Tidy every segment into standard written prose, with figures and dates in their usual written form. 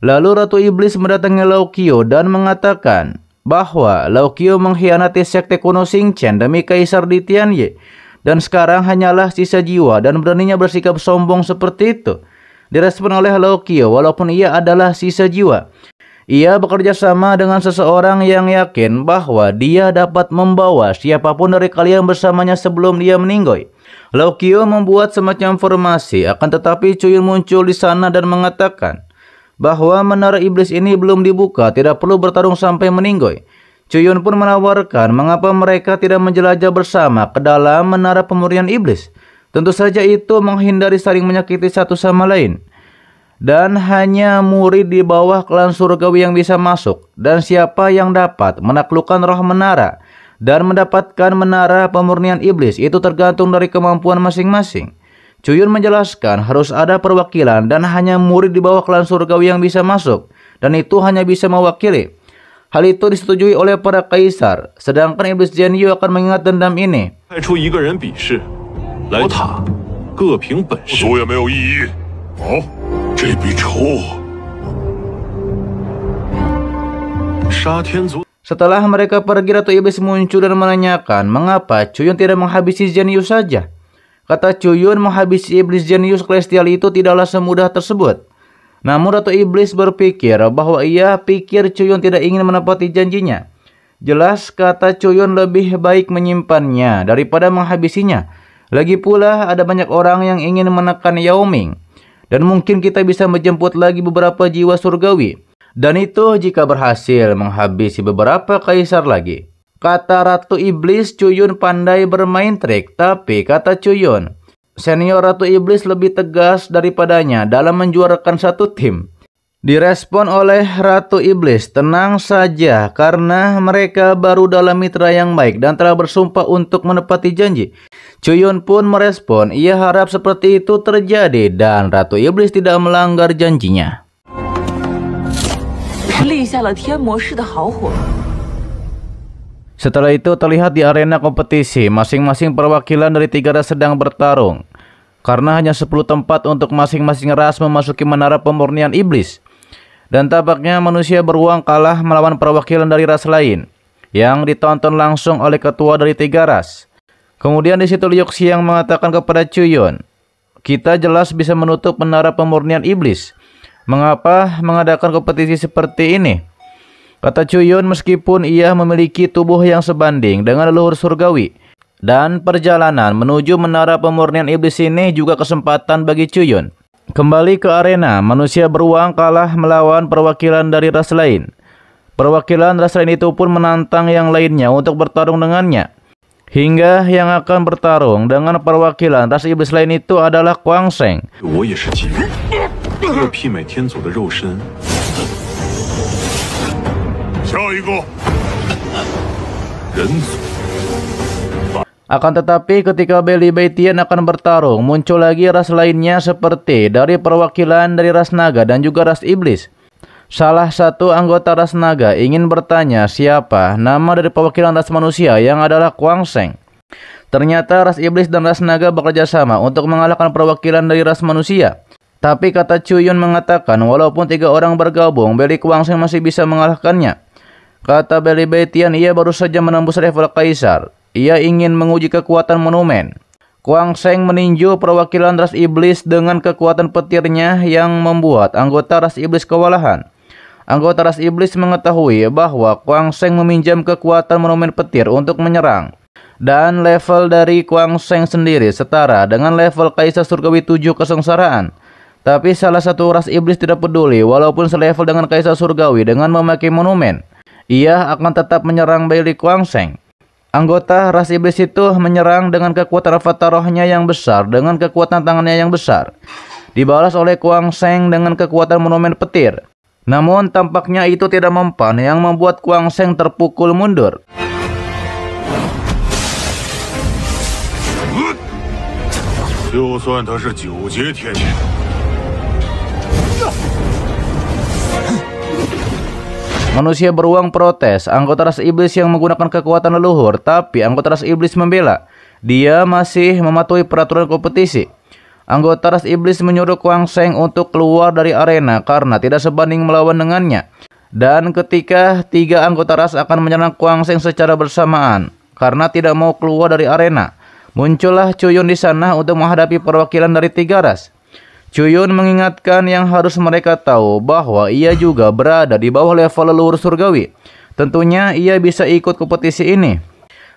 Lalu Ratu Iblis mendatangi Laokio dan mengatakan bahwa Laokio mengkhianati sekte kuno Xingchen demi Kaisar di Tianye, dan sekarang hanyalah sisa jiwa dan beraninya bersikap sombong seperti itu. Direspon oleh Laokio, walaupun ia adalah sisa jiwa, ia bekerja sama dengan seseorang yang yakin bahwa dia dapat membawa siapapun dari kalian bersamanya sebelum dia meninggoy. Laokio membuat semacam formasi, akan tetapi Chuyun muncul di sana dan mengatakan bahwa menara iblis ini belum dibuka, tidak perlu bertarung sampai meninggoy. Chuyun pun menawarkan mengapa mereka tidak menjelajah bersama ke dalam menara pemurnian iblis. Tentu saja itu menghindari saling menyakiti satu sama lain. Dan hanya murid di bawah klan surgawi yang bisa masuk, dan siapa yang dapat menaklukkan roh menara dan mendapatkan menara pemurnian iblis itu tergantung dari kemampuan masing-masing. Chuyun menjelaskan harus ada perwakilan dan hanya murid di bawah klan surgawi yang bisa masuk, dan itu hanya bisa mewakili. Hal itu disetujui oleh para kaisar, sedangkan iblis Jianyu akan mengingat dendam ini. Setelah mereka pergi, Ratu Iblis muncul dan menanyakan mengapa Chuyun tidak menghabisi Jianyu saja. Kata Chuyun, menghabisi iblis Jianyu Celestial itu tidaklah semudah tersebut. Namun Ratu Iblis berpikir bahwa ia pikir Chuyun tidak ingin menepati janjinya. Jelas kata Chuyun, lebih baik menyimpannya daripada menghabisinya. Lagi pula ada banyak orang yang ingin menekan Yao Ming. Dan mungkin kita bisa menjemput lagi beberapa jiwa surgawi. Dan itu jika berhasil menghabisi beberapa kaisar lagi. Kata Ratu Iblis, Chuyun pandai bermain trik. Tapi kata Chuyun, senior Ratu Iblis lebih tegas daripadanya dalam menjuarakan satu tim. Direspon oleh Ratu Iblis, tenang saja karena mereka baru dalam mitra yang baik dan telah bersumpah untuk menepati janji. Chuyun pun merespon, ia harap seperti itu terjadi dan Ratu Iblis tidak melanggar janjinya. Setelah itu terlihat di arena kompetisi, masing-masing perwakilan dari 3 ras sedang bertarung. Karena hanya 10 tempat untuk masing-masing ras memasuki menara pemurnian iblis. Dan tampaknya manusia beruang kalah melawan perwakilan dari ras lain, yang ditonton langsung oleh ketua dari 3 ras. Kemudian di situ Liu Xiang mengatakan kepada Chuyun, kita jelas bisa menutup menara pemurnian iblis. Mengapa mengadakan kompetisi seperti ini? Kata Chuyun, meskipun ia memiliki tubuh yang sebanding dengan leluhur surgawi, dan perjalanan menuju menara pemurnian iblis ini juga kesempatan bagi Chuyun. Kembali ke arena, manusia beruang kalah melawan perwakilan dari ras lain. Perwakilan ras lain itu pun menantang yang lainnya untuk bertarung dengannya. Hingga yang akan bertarung dengan perwakilan ras iblis lain itu adalah Kuang Sheng. Akan tetapi ketika Beli Baitian akan bertarung, muncul lagi ras lainnya seperti dari perwakilan dari ras naga dan juga ras iblis. Salah satu anggota ras naga ingin bertanya siapa nama dari perwakilan ras manusia yang adalah Kuang Sheng. Ternyata ras iblis dan ras naga bekerja sama untuk mengalahkan perwakilan dari ras manusia. Tapi kata Chuyun mengatakan walaupun 3 orang bergabung, Beli Kuang Sheng masih bisa mengalahkannya. Kata Beli Baitian, ia baru saja menembus level kaisar. Ia ingin menguji kekuatan monumen. Kuang Sheng meninju perwakilan ras iblis dengan kekuatan petirnya yang membuat anggota ras iblis kewalahan. Anggota ras iblis mengetahui bahwa Kuang Sheng meminjam kekuatan monumen petir untuk menyerang. Dan level dari Kuang Sheng sendiri setara dengan level Kaisar Surgawi 7 kesengsaraan. Tapi salah satu ras iblis tidak peduli walaupun selevel dengan Kaisar Surgawi dengan memakai monumen. Ia akan tetap menyerang Beli Kuang Sheng. Anggota ras iblis itu menyerang dengan kekuatan avatar rohnya yang besar dengan kekuatan tangannya yang besar. Dibalas oleh Kuang Sheng dengan kekuatan monumen petir. Namun tampaknya itu tidak mempan yang membuat Kuang Sheng terpukul mundur. Manusia beruang protes, anggota ras iblis yang menggunakan kekuatan leluhur, tapi anggota ras iblis membela. Dia masih mematuhi peraturan kompetisi. Anggota ras iblis menyuruh Kuang Sheng untuk keluar dari arena karena tidak sebanding melawan dengannya. Dan ketika 3 anggota ras akan menyerang Kuang Sheng secara bersamaan karena tidak mau keluar dari arena, muncullah Chuyun di sana untuk menghadapi perwakilan dari 3 ras. Chuyun mengingatkan yang harus mereka tahu bahwa ia juga berada di bawah level leluhur surgawi. Tentunya ia bisa ikut kompetisi ini.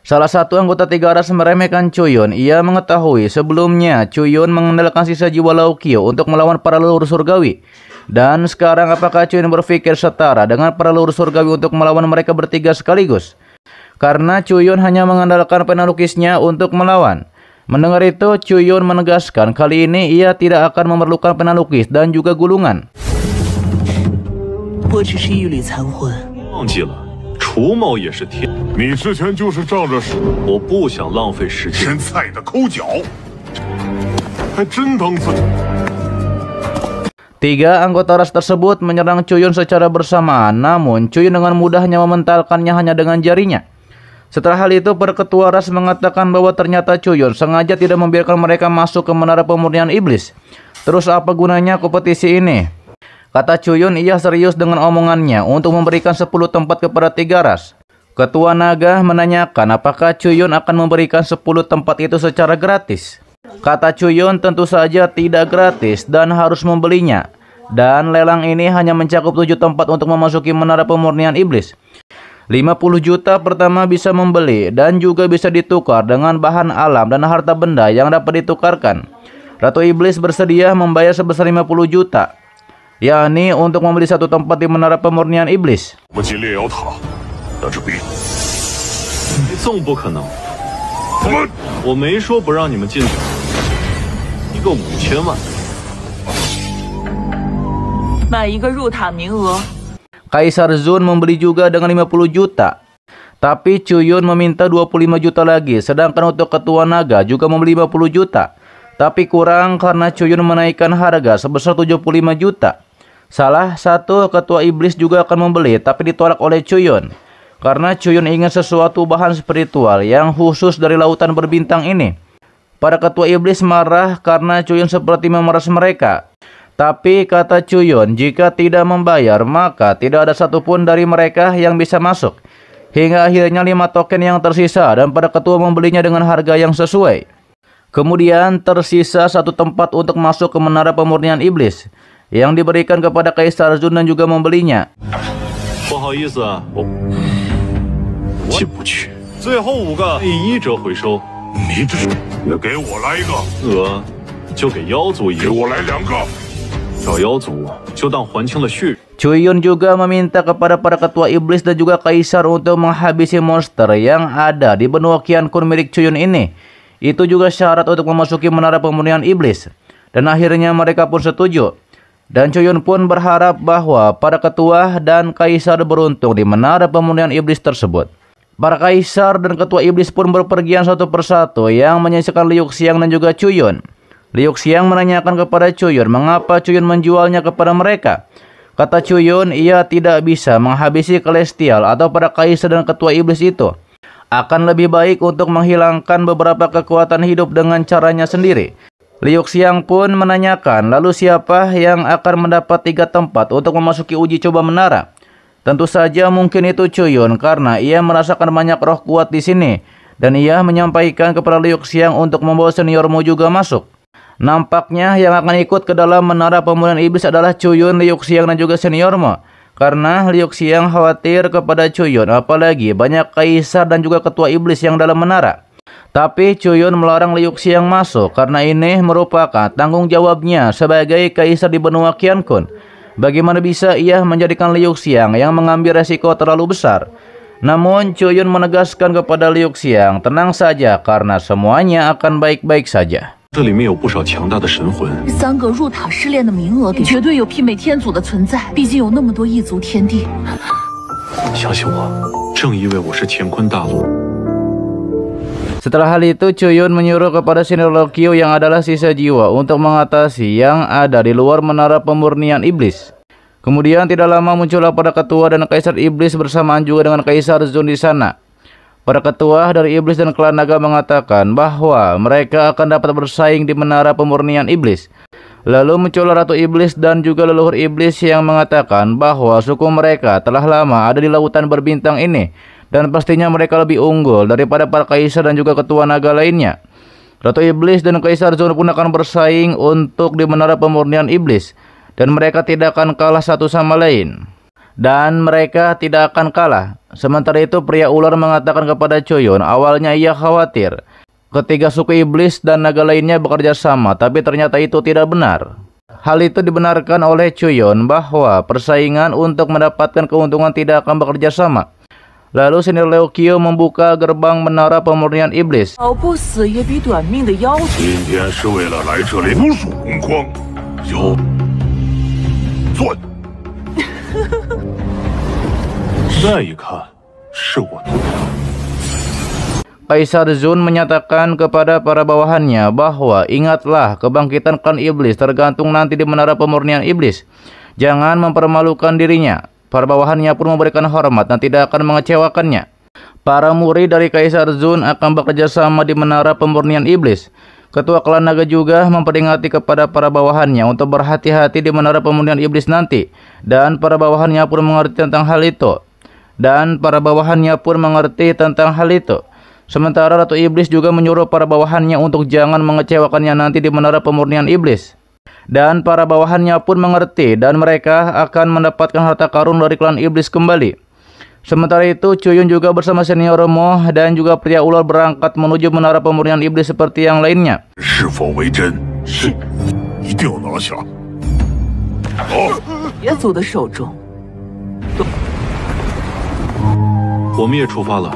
Salah satu anggota 3 ras meremehkan Chuyun. Ia mengetahui sebelumnya Chuyun mengandalkan sisa jiwa Laokio untuk melawan para leluhur surgawi. Dan sekarang apakah Chuyun berpikir setara dengan para leluhur surgawi untuk melawan mereka bertiga sekaligus? Karena Chuyun hanya mengandalkan penalukisnya untuk melawan. Mendengar itu, Chuyun menegaskan kali ini ia tidak akan memerlukan penalukis dan juga gulungan. 我只是一缕残魂。忘记了，除毛也是天。你之前就是仗着我不想浪费时间。咸菜的抠脚，还真当自己。 3 anggota ras tersebut menyerang Chuyun secara bersamaan, namun Chuyun dengan mudahnya mementalkannya hanya dengan jarinya. Setelah hal itu, para ketua ras mengatakan bahwa ternyata Chuyun sengaja tidak membiarkan mereka masuk ke menara pemurnian iblis. Terus apa gunanya kompetisi ini? Kata Chuyun, ia serius dengan omongannya untuk memberikan 10 tempat kepada 3 ras. Ketua naga menanyakan apakah Chuyun akan memberikan 10 tempat itu secara gratis. Kata Chuyun, tentu saja tidak gratis dan harus membelinya. Dan lelang ini hanya mencakup 7 tempat untuk memasuki menara pemurnian iblis. 50 juta pertama bisa membeli dan juga bisa ditukar dengan bahan alam dan harta benda yang dapat ditukarkan. Ratu Iblis bersedia membayar sebesar 50 juta, yakni untuk membeli 1 tempat di menara pemurnian iblis. 纵不可能，我没说不让你们进去，一个5000万，买一个入塔名额。 Kaisar Zun membeli juga dengan 50 juta. Tapi Chuyun meminta 25 juta lagi, sedangkan untuk ketua naga juga membeli 50 juta. Tapi kurang karena Chuyun menaikkan harga sebesar 75 juta. Salah satu ketua iblis juga akan membeli, tapi ditolak oleh Chuyun. Karena Chuyun ingin sesuatu bahan spiritual yang khusus dari lautan berbintang ini. Para ketua iblis marah karena Chuyun seperti memeras mereka. Tapi kata Chuyun, jika tidak membayar maka tidak ada satupun dari mereka yang bisa masuk. Hingga akhirnya 5 token yang tersisa dan para ketua membelinya dengan harga yang sesuai. Kemudian tersisa 1 tempat untuk masuk ke menara pemurnian iblis yang diberikan kepada Kaisar Zun dan juga membelinya. 不好意思啊，我进不去。最后5个以1折回收。你这也给我来一个，鹅就给妖族一个，给我来2个。 找妖族就当还清了旭。 Chuyun juga meminta kepada para ketua iblis dan juga kaisar untuk menghabisi monster yang ada di benua Qian Kun milik Chuyun ini. Itu juga syarat untuk memasuki menara pemurnian iblis. Dan akhirnya mereka pun setuju. Dan Chuyun pun berharap bahwa para ketua dan kaisar beruntung di menara pemurnian iblis tersebut. Para kaisar dan ketua iblis pun berpergian satu persatu yang menyaksikan Liu Xiang dan juga Chuyun. Liu Xiang menanyakan kepada Chuyun mengapa Chuyun menjualnya kepada mereka. Kata Chuyun, ia tidak bisa menghabisi Celestial atau para kaisar dan ketua iblis itu. Akan lebih baik untuk menghilangkan beberapa kekuatan hidup dengan caranya sendiri. Liu Xiang pun menanyakan, lalu siapa yang akan mendapat 3 tempat untuk memasuki uji coba menara? Tentu saja mungkin itu Chuyun karena ia merasakan banyak roh kuat di sini. Dan ia menyampaikan kepada Liu Xiang untuk membawa seniormu juga masuk. Nampaknya yang akan ikut ke dalam menara pemurnian iblis adalah Chuyun, Liu Xiang dan juga seniormu. Karena Liu Xiang khawatir kepada Chuyun, apalagi banyak kaisar dan juga ketua iblis yang dalam menara. Tapi Chuyun melarang Liu Xiang masuk karena ini merupakan tanggung jawabnya sebagai kaisar di benua Qian Kun. Bagaimana bisa ia menjadikan Liu Xiang yang mengambil resiko terlalu besar? Namun Chuyun menegaskan kepada Liu Xiang, tenang saja karena semuanya akan baik-baik saja. 这里面有不少强大的神魂。3个入塔试炼的名额，绝对有媲美天祖的存在。毕竟有那么多异族天地。相信我，正因为我是乾坤大陆。 Setelah hal itu, Chuyun menyuruh kepada senior Laokio yang adalah sisa jiwa untuk mengatasi yang ada di luar menara pemurnian iblis. Kemudian tidak lama muncullah para ketua dan kaisar iblis bersamaan juga dengan Kaisar Zun di sana. Para ketua dari iblis dan klan naga mengatakan bahwa mereka akan dapat bersaing di menara pemurnian iblis. Lalu muncullah Ratu Iblis dan juga leluhur iblis yang mengatakan bahwa suku mereka telah lama ada di lautan berbintang ini, dan pastinya mereka lebih unggul daripada para kaisar dan juga ketua naga lainnya. Ratu Iblis dan Kaisar Zun pun akan bersaing untuk di menara pemurnian iblis, dan mereka tidak akan kalah satu sama lain. Dan mereka tidak akan kalah. Sementara itu pria ular mengatakan kepada Chuyun, awalnya ia khawatir ketika suku iblis dan naga lainnya bekerja sama, tapi ternyata itu tidak benar. Hal itu dibenarkan oleh Chuyun bahwa persaingan untuk mendapatkan keuntungan tidak akan bekerja sama. Lalu senior Leo Kyo membuka gerbang menara pemurnian iblis. 好不死也比短命的妖精。今天是为了来这里无数荣光，就钻。再一看，是我的。 Kaisar Zun menyatakan kepada para bawahannya bahwa ingatlah kebangkitan klan iblis tergantung nanti di menara pemurnian iblis. Jangan mempermalukan dirinya. Para bawahannya pun memberikan hormat dan tidak akan mengecewakannya. Para murid dari Kaisar Zun akan bekerja sama di menara pemurnian iblis. Ketua klan naga juga memperingati kepada para bawahannya untuk berhati-hati di menara pemurnian iblis nanti. Dan para bawahannya pun mengerti tentang hal itu. Sementara Ratu Iblis juga menyuruh para bawahannya untuk jangan mengecewakannya nanti di menara pemurnian iblis. Dan para bawahannya pun mengerti dan mereka akan mendapatkan harta karun dari klan iblis kembali. Sementara itu Chuyun juga bersama senior Mo dan juga pria ular berangkat menuju menara pemurnian iblis seperti yang lainnya. 是否为真？是，一定要拿下。好，野族的手中。 我们也出发了。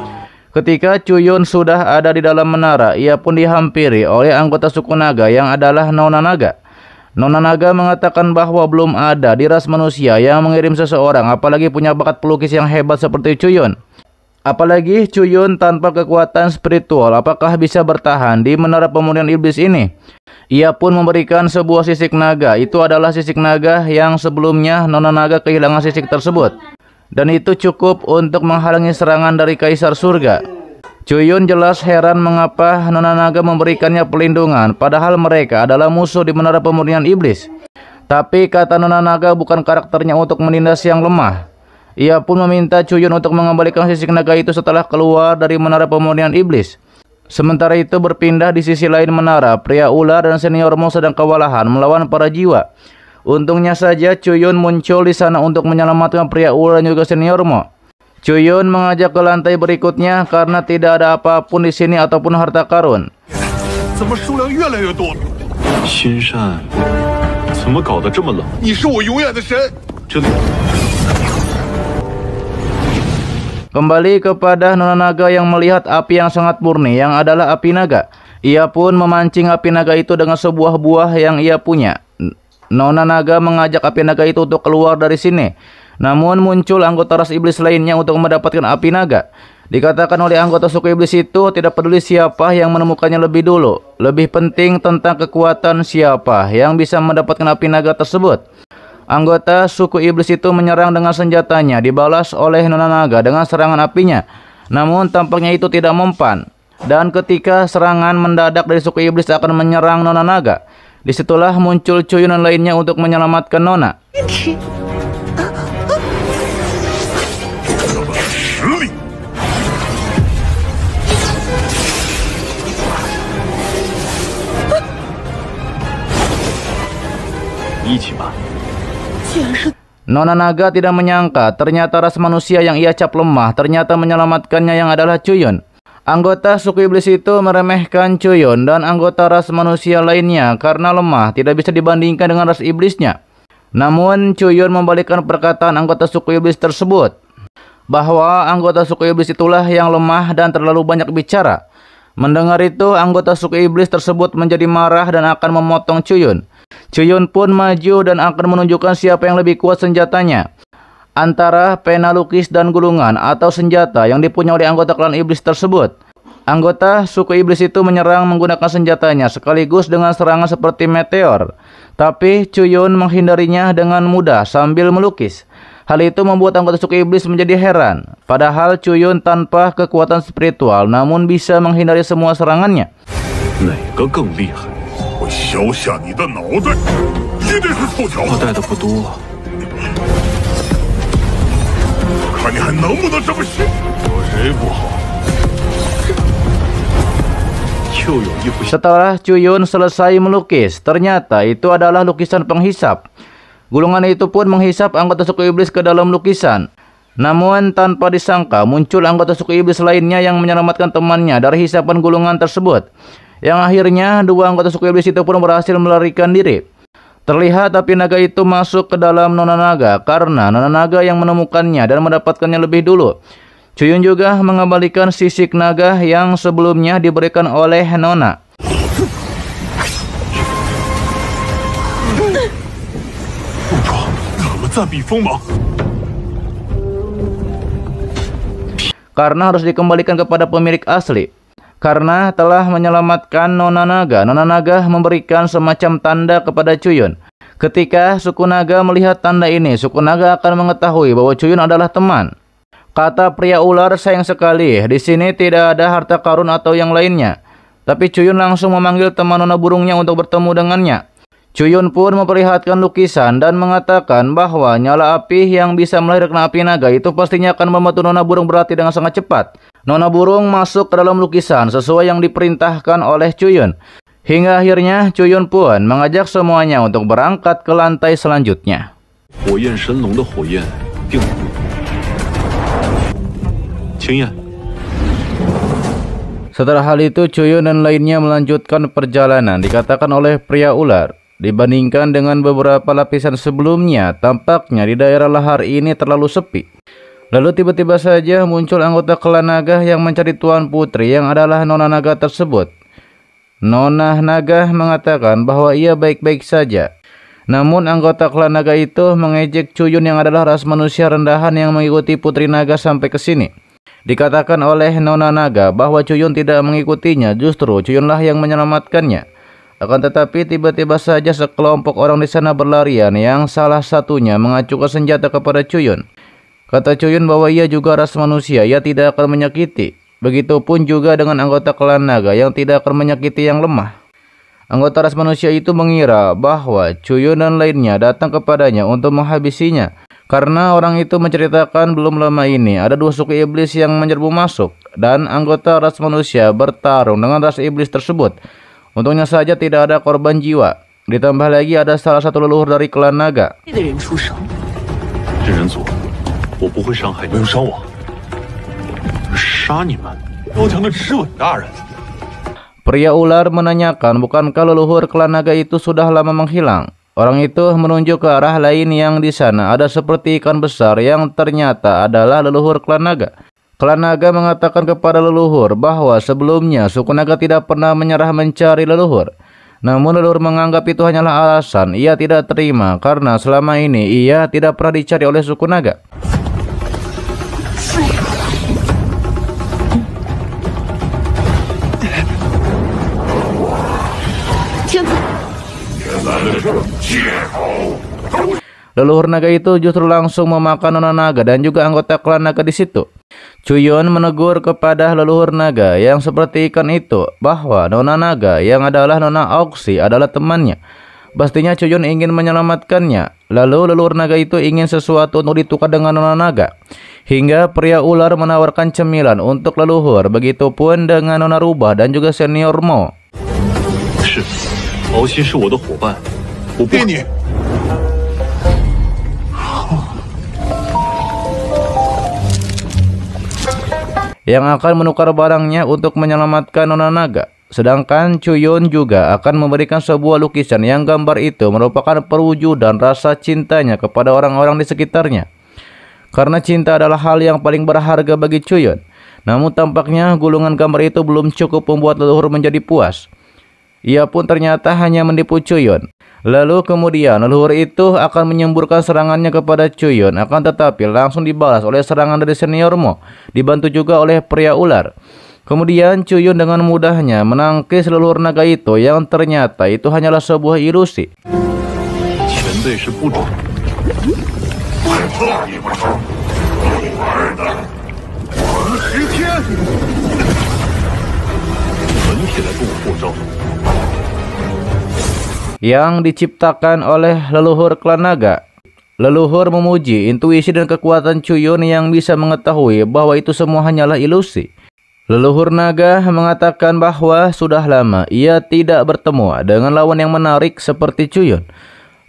Ketika Chuyun sudah ada di dalam menara, ia pun dihampiri oleh anggota suku naga yang adalah Nona Naga. Nona Naga mengatakan bahwa belum ada di ras manusia yang mengirim seseorang, apalagi punya bakat pelukis yang hebat seperti Chuyun. Apalagi Chuyun tanpa kekuatan spiritual, apakah bisa bertahan di menara pemurnian iblis ini? Ia pun memberikan sebuah sisik naga. Itu adalah sisik naga yang sebelumnya Nona Naga kehilangan sisik tersebut. Dan itu cukup untuk menghalangi serangan dari Kaisar Surga. Chuyun jelas heran mengapa Nona Naga memberikannya pelindungan, padahal mereka adalah musuh di menara pemurnian iblis. Tapi kata Nona Naga bukan karakternya untuk menindas yang lemah. Ia pun meminta Chuyun untuk mengembalikan sisik naga itu setelah keluar dari menara pemurnian iblis. Sementara itu berpindah di sisi lain menara, pria ular dan senior Mo sedang kewalahan melawan para jiwa. Untungnya saja Chuyun muncul di sana untuk menyelamatkan pria ular dan juga senior Mo. Chuyun mengajak ke lantai berikutnya karena tidak ada apapun di sini ataupun harta karun. 怎么数量越来越多？ 心善怎么搞得这么冷？ 你是我永远的神。 这里 Kembali kepada Nona Naga yang melihat api yang sangat murni yang adalah api naga. Ia pun memancing api naga itu dengan sebuah buah yang ia punya. Nona Naga mengajak api naga itu untuk keluar dari sini. Namun muncul anggota ras iblis lainnya untuk mendapatkan api naga. Dikatakan oleh anggota suku iblis itu tidak peduli siapa yang menemukannya lebih dulu. Lebih penting tentang kekuatan siapa yang bisa mendapatkan api naga tersebut. Anggota suku iblis itu menyerang dengan senjatanya, dibalas oleh Nona Naga dengan serangan apinya. Namun tampaknya itu tidak mempan. Dan ketika serangan mendadak dari suku iblis akan menyerang Nona Naga, disitulah muncul Chuyun dan lainnya untuk menyelamatkan Nona. 实力。 一起吧。 Nona Naga tidak menyangka ternyata ras manusia yang ia cap lemah ternyata menyelamatkannya yang adalah Chuyun. Anggota suku iblis itu meremehkan Chuyun dan anggota ras manusia lainnya karena lemah, tidak bisa dibandingkan dengan ras iblisnya. Namun Chuyun membalikkan perkataan anggota suku iblis tersebut, bahwa anggota suku iblis itulah yang lemah dan terlalu banyak bicara. Mendengar itu, anggota suku iblis tersebut menjadi marah dan akan memotong Chuyun. Chuyun pun maju dan akan menunjukkan siapa yang lebih kuat senjatanya. Antara pena lukis dan gulungan atau senjata yang dipunyai oleh anggota klan iblis tersebut. Anggota suku iblis itu menyerang menggunakan senjatanya sekaligus dengan serangan seperti meteor. Tapi Chuyun menghindarinya dengan mudah sambil melukis. Hal itu membuat anggota suku iblis menjadi heran. Padahal Cuyun tanpa kekuatan spiritual namun bisa menghindari semua serangannya. 哪个更厉害？我削下你的脑袋，一定是凑巧。我带的不多，看你还能不能这么写？有谁不好？又有一幅。 Setelah Cuyun selesai melukis, ternyata itu adalah lukisan penghisap. Gulungan itu pun menghisap anggota suku iblis ke dalam lukisan. Namun tanpa disangka muncul anggota suku iblis lainnya yang menyelamatkan temannya dari hisapan gulungan tersebut. Yang akhirnya dua anggota suku iblis itu pun berhasil melarikan diri. Terlihat api naga itu masuk ke dalam Nona Naga karena Nona Naga yang menemukannya dan mendapatkannya lebih dulu. Cuyun juga mengembalikan sisik naga yang sebelumnya diberikan oleh Nona. Karena harus dikembalikan kepada pemilik asli. Karena telah menyelamatkan Nona Naga memberikan semacam tanda kepada Cuyun. Ketika suku naga melihat tanda ini, suku naga akan mengetahui bahwa Cuyun adalah teman. Kata pria ular, sayang sekali, di sini tidak ada harta karun atau yang lainnya. Tapi Cuyun langsung memanggil teman nona burungnya untuk bertemu dengannya. Cuyun pun memperlihatkan lukisan dan mengatakan bahwa nyala api yang bisa melahirkan api naga itu pastinya akan membantu nona burung berlatih dengan sangat cepat. Nona burung masuk ke dalam lukisan sesuai yang diperintahkan oleh Cuyun. Hingga akhirnya Cuyun pun mengajak semuanya untuk berangkat ke lantai selanjutnya. 火焰神龙的火焰定了。青焰。 Setelah hal itu, Cuyun dan lainnya melanjutkan perjalanan. Dikatakan oleh pria ular, dibandingkan dengan beberapa lapisan sebelumnya, tampaknya di daerah lahar ini terlalu sepi. Lalu tiba-tiba saja muncul anggota klan naga yang mencari Tuan Putri yang adalah Nona Naga tersebut. Nona Naga mengatakan bahwa ia baik-baik saja. Namun anggota klan naga itu mengejek Cuyun yang adalah ras manusia rendahan yang mengikuti Putri Naga sampai ke sini. Dikatakan oleh Nona Naga bahwa Cuyun tidak mengikutinya, justru Cuyunlah yang menyelamatkannya. Akan tetapi tiba-tiba saja sekelompok orang di sana berlarian yang salah satunya mengacukan senjata kepada Cuyun. Kata Cuyun bahwa ia juga ras manusia, ia tidak akan menyakiti. Begitupun juga dengan anggota klan naga yang tidak akan menyakiti yang lemah. Anggota ras manusia itu mengira bahwa Cuyun dan lainnya datang kepadanya untuk menghabisinya. Karena orang itu menceritakan belum lama ini ada dua suku iblis yang menyerbu masuk. Dan anggota ras manusia bertarung dengan ras iblis tersebut. Untungnya saja tidak ada korban jiwa. Ditambah lagi ada salah satu leluhur dari klan naga. 真人族，我不会伤害你，没有伤我，杀你们！高强的赤尾大人。 Pria ular menanyakan, bukankah leluhur klan naga itu sudah lama menghilang? Orang itu menunjuk ke arah lain yang di sana ada seperti ikan besar yang ternyata adalah leluhur klan naga. Klan naga mengatakan kepada leluhur bahwa sebelumnya suku naga tidak pernah menyerah mencari leluhur. Namun leluhur menganggap itu hanyalah alasan. Ia tidak terima karena selama ini ia tidak pernah dicari oleh suku naga. Leluhur naga itu justru langsung memakan Nona Naga dan juga anggota klan naga di situ. Cuyun menegur kepada leluhur naga yang seperti ikan itu bahwa Nona Naga yang adalah Nona Auksi adalah temannya. Pastinya Cuyun ingin menyelamatkannya. Lalu leluhur naga itu ingin sesuatu untuk ditukar dengan Nona Naga. Hingga pria ular menawarkan cemilan untuk leluhur. Begitupun dengan Nona Rubah dan juga Senior Mo. 是，敖西是我的伙伴，我不。你。 yang akan menukar barangnya untuk menyelamatkan Nona Naga. Sedangkan Cuyun juga akan memberikan sebuah lukisan yang gambar itu merupakan perwujudan rasa cintanya kepada orang-orang di sekitarnya. Karena cinta adalah hal yang paling berharga bagi Cuyun. Namun tampaknya gulungan gambar itu belum cukup membuat leluhur menjadi puas. Ia pun ternyata hanya menipu Cuyun. Lalu kemudian leluhur itu akan menyemburkan serangannya kepada Cuyun, akan tetapi langsung dibalas oleh serangan dari Senior Mo, dibantu juga oleh pria ular. Kemudian Cuyun dengan mudahnya menangkis leluhur naga itu yang ternyata itu hanyalah sebuah ilusi. 还怕你不成？你玩的！10天，本体来跟我过招。 yang diciptakan oleh leluhur klan naga. Leluhur memuji intuisi dan kekuatan Chuyun yang bisa mengetahui bahwa itu semua hanyalah ilusi. Leluhur naga mengatakan bahwa sudah lama ia tidak bertemu dengan lawan yang menarik seperti Chuyun.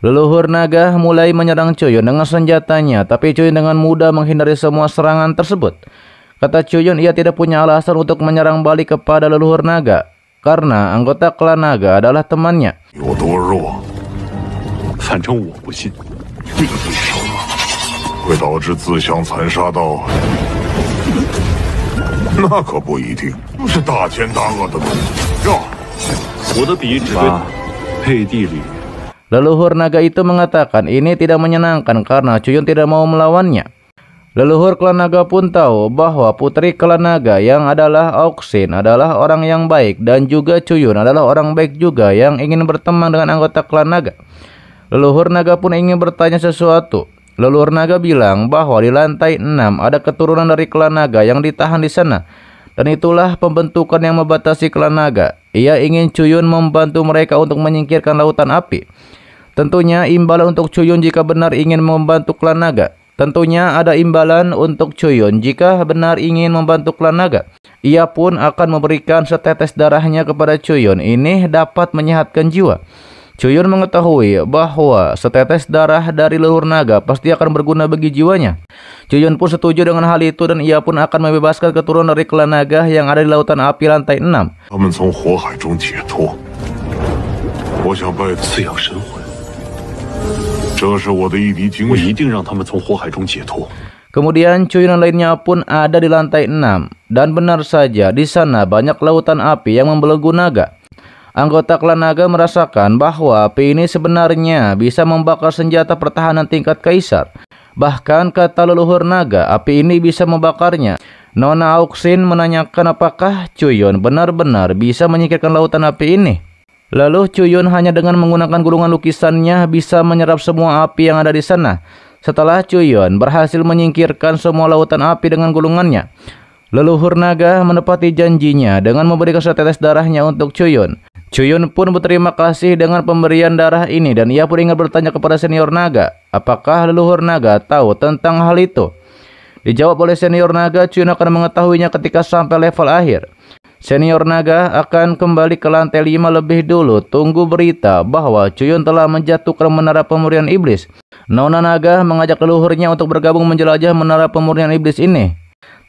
Leluhur naga mulai menyerang Chuyun dengan senjatanya, tapi Chuyun dengan mudah menghindari semua serangan tersebut. Kata Chuyun, ia tidak punya alasan untuk menyerang balik kepada leluhur naga, karena anggota klan naga adalah temannya. 有多弱？反正我不信。这个对手会导致自相残杀到？那可不一定，是大奸大恶的东西呀！我的笔只对配地里。 Leluhur naga itu mengatakan ini tidak menyenangkan karena Chuyun tidak mau melawannya. Leluhur klan naga pun tahu bahwa putri klan naga yang adalah Auksin adalah orang yang baik dan juga Chuyun adalah orang baik juga yang ingin berteman dengan anggota klan naga. Leluhur naga pun ingin bertanya sesuatu. Leluhur naga bilang bahwa di lantai 6 ada keturunan dari klan naga yang ditahan di sana. Dan itulah pembentukan yang membatasi klan naga. Ia ingin Chuyun membantu mereka untuk menyingkirkan lautan api. Tentunya imbalan untuk Chuyun jika benar ingin membantu klan naga. Tentunya ada imbalan untuk Chuyun jika benar ingin membantu klan naga. Ia pun akan memberikan setetes darahnya kepada Chuyun. Ini dapat menyehatkan jiwa. Chuyun mengetahui bahwa setetes darah dari leluhur naga pasti akan berguna bagi jiwanya. Chuyun pun setuju dengan hal itu dan ia pun akan membebaskan keturunan dari klan naga yang ada di lautan api lantai 6. 他们从火海中解脱，我想拜赐养神魂，这是我的一滴精我血。一定让他们从火海中解脱。 Kemudian Chuyun lainnya pun ada di lantai 6. Dan benar saja di sana banyak lautan api yang membelenggu naga. Anggota klan naga merasakan bahwa api ini sebenarnya bisa membakar senjata pertahanan tingkat kaisar. Bahkan kata leluhur naga, api ini bisa membakarnya. Nona Auksin menanyakan apakah Chuyun benar-benar bisa menyingkirkan lautan api ini. Lalu Chuyun hanya dengan menggunakan gulungan lukisannya bisa menyerap semua api yang ada di sana. Setelah Chuyun berhasil menyingkirkan semua lautan api dengan gulungannya, leluhur naga menepati janjinya dengan memberikan setetes darahnya untuk Chuyun. Chuyun pun berterima kasih dengan pemberian darah ini dan ia pun ingin bertanya kepada senior naga, apakah leluhur naga tahu tentang hal itu. Dijawab oleh senior naga, Chuyun akan mengetahuinya ketika sampai level akhir. Senior naga akan kembali ke lantai 5 lebih dulu, tunggu berita bahwa Chuyun telah menjatuhkan menara pemurnian iblis. Nona naga mengajak leluhurnya untuk bergabung menjelajah menara pemurnian iblis ini.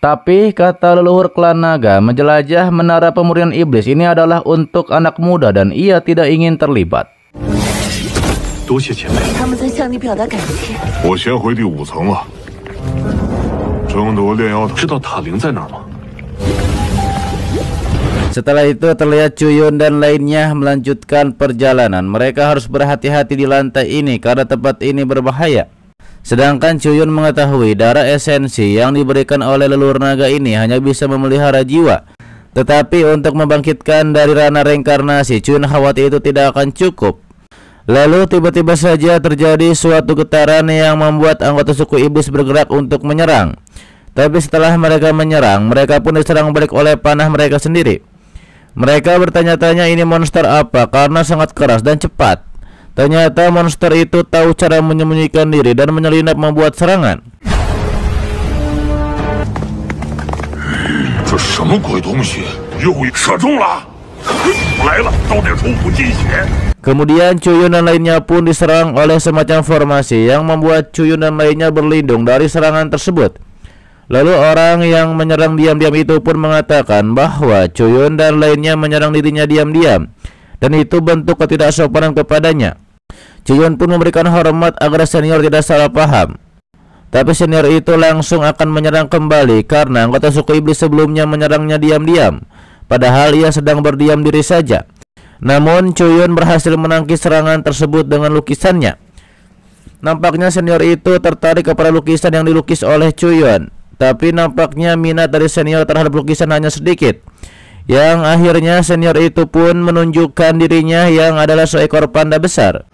Tapi kata leluhur klan naga, menjelajah menara pemurnian iblis ini adalah untuk anak muda dan ia tidak ingin terlibat. 多谢前辈。他们在向你表达感谢。我先回第5层了，争夺炼妖塔。知道塔灵在哪儿吗？ Setelah itu terlihat Chuyun dan lainnya melanjutkan perjalanan. Mereka harus berhati-hati di lantai ini karena tempat ini berbahaya. Sedangkan Chuyun mengetahui darah esensi yang diberikan oleh leluhur naga ini hanya bisa memelihara jiwa. Tetapi untuk membangkitkan dari ranah reinkarnasi, Chuyun khawatir itu tidak akan cukup. Lalu tiba-tiba saja terjadi suatu getaran yang membuat anggota suku iblis bergerak untuk menyerang. Tapi setelah mereka menyerang, mereka pun diserang balik oleh panah mereka sendiri. Mereka bertanya-tanya ini monster apa karena sangat keras dan cepat. Ternyata monster itu tahu cara menyembunyikan diri dan menyelinap membuat serangan. 这什么鬼东西？又射中了！来了，招点出武进血。 Kemudian Chuyun dan lainnya pun diserang oleh semacam formasi yang membuat Chuyun dan lainnya berlindung dari serangan tersebut. Lalu orang yang menyerang diam-diam itu pun mengatakan bahwa Chuyun dan lainnya menyerang dirinya diam-diam. Dan itu bentuk ketidaksopanan kepadanya. Chuyun pun memberikan hormat agar senior tidak salah paham. Tapi senior itu langsung akan menyerang kembali karena anggota suku iblis sebelumnya menyerangnya diam-diam. Padahal ia sedang berdiam diri saja. Namun Chuyun berhasil menangkis serangan tersebut dengan lukisannya. Nampaknya senior itu tertarik kepada lukisan yang dilukis oleh Chuyun. Tapi nampaknya minat dari senior terhadap lukisan hanya sedikit. Yang akhirnya senior itu pun menunjukkan dirinya yang adalah seekor panda besar.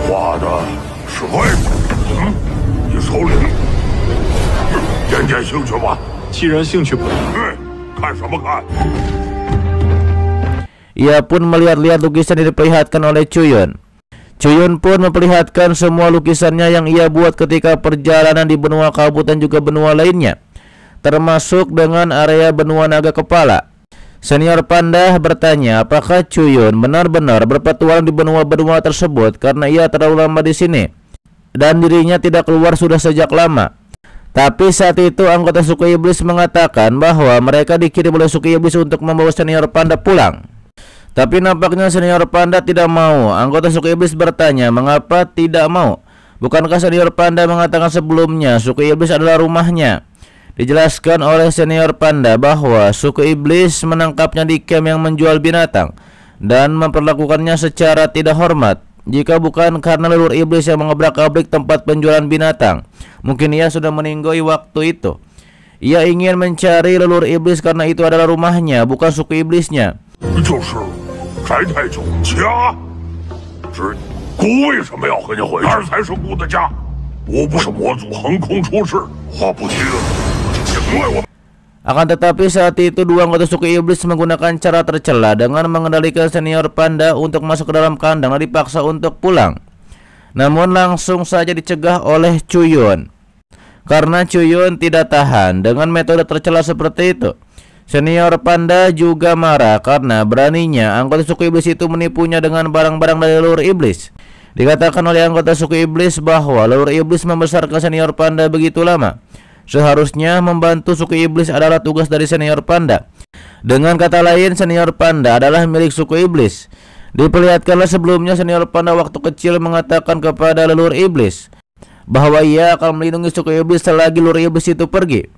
画的是外国，你是首领，点点兴趣吧。既然兴趣不大，看什么看？ Ia pun melihat-lihat lukisan yang diperlihatkan oleh Chuyun. Chuyun pun memperlihatkan semua lukisannya yang ia buat ketika perjalanan di benua kabut dan juga benua lainnya, termasuk dengan area benua naga kepala. Senior panda bertanya apakah Chuyun benar-benar berpetualang di benua-benua tersebut karena ia terlalu lama di sini dan dirinya tidak keluar sudah sejak lama. Tapi saat itu anggota suku iblis mengatakan bahwa mereka dikirim oleh suku iblis untuk membawa senior panda pulang. Tapi nampaknya senior panda tidak mau. Anggota suku iblis bertanya mengapa tidak mau. Bukankah senior panda mengatakan sebelumnya suku iblis adalah rumahnya? Dijelaskan oleh senior panda bahwa suku iblis menangkapnya di camp yang menjual binatang dan memperlakukannya secara tidak hormat. Jika bukan karena leluhur iblis yang mengobrak-abrik tempat penjualan binatang, mungkin ia sudah meninggoy waktu itu. Ia ingin mencari leluhur iblis karena itu adalah rumahnya, bukan suku iblisnya. 就是翟太久家，孤为什么要和你回去？那儿才是孤的家。我不是魔族横空出世，话不提了。因为我。 Akan tetapi saat itu dua anggota suku iblis menggunakan cara tercela dengan mengendalikan senior panda untuk masuk ke dalam kandang dan dipaksa untuk pulang. Namun langsung saja dicegah oleh Chuyun. Karena Chuyun tidak tahan dengan metode tercela seperti itu. Senior panda juga marah karena beraninya anggota suku iblis itu menipunya dengan barang-barang dari leluhur iblis. Dikatakan oleh anggota suku iblis bahwa leluhur iblis membesarkan senior panda begitu lama. Seharusnya membantu suku iblis adalah tugas dari senior panda. Dengan kata lain, senior panda adalah milik suku iblis. Diperlihatkanlah sebelumnya senior panda waktu kecil mengatakan kepada leluhur iblis bahwa ia akan melindungi suku iblis selagi leluhur iblis itu pergi.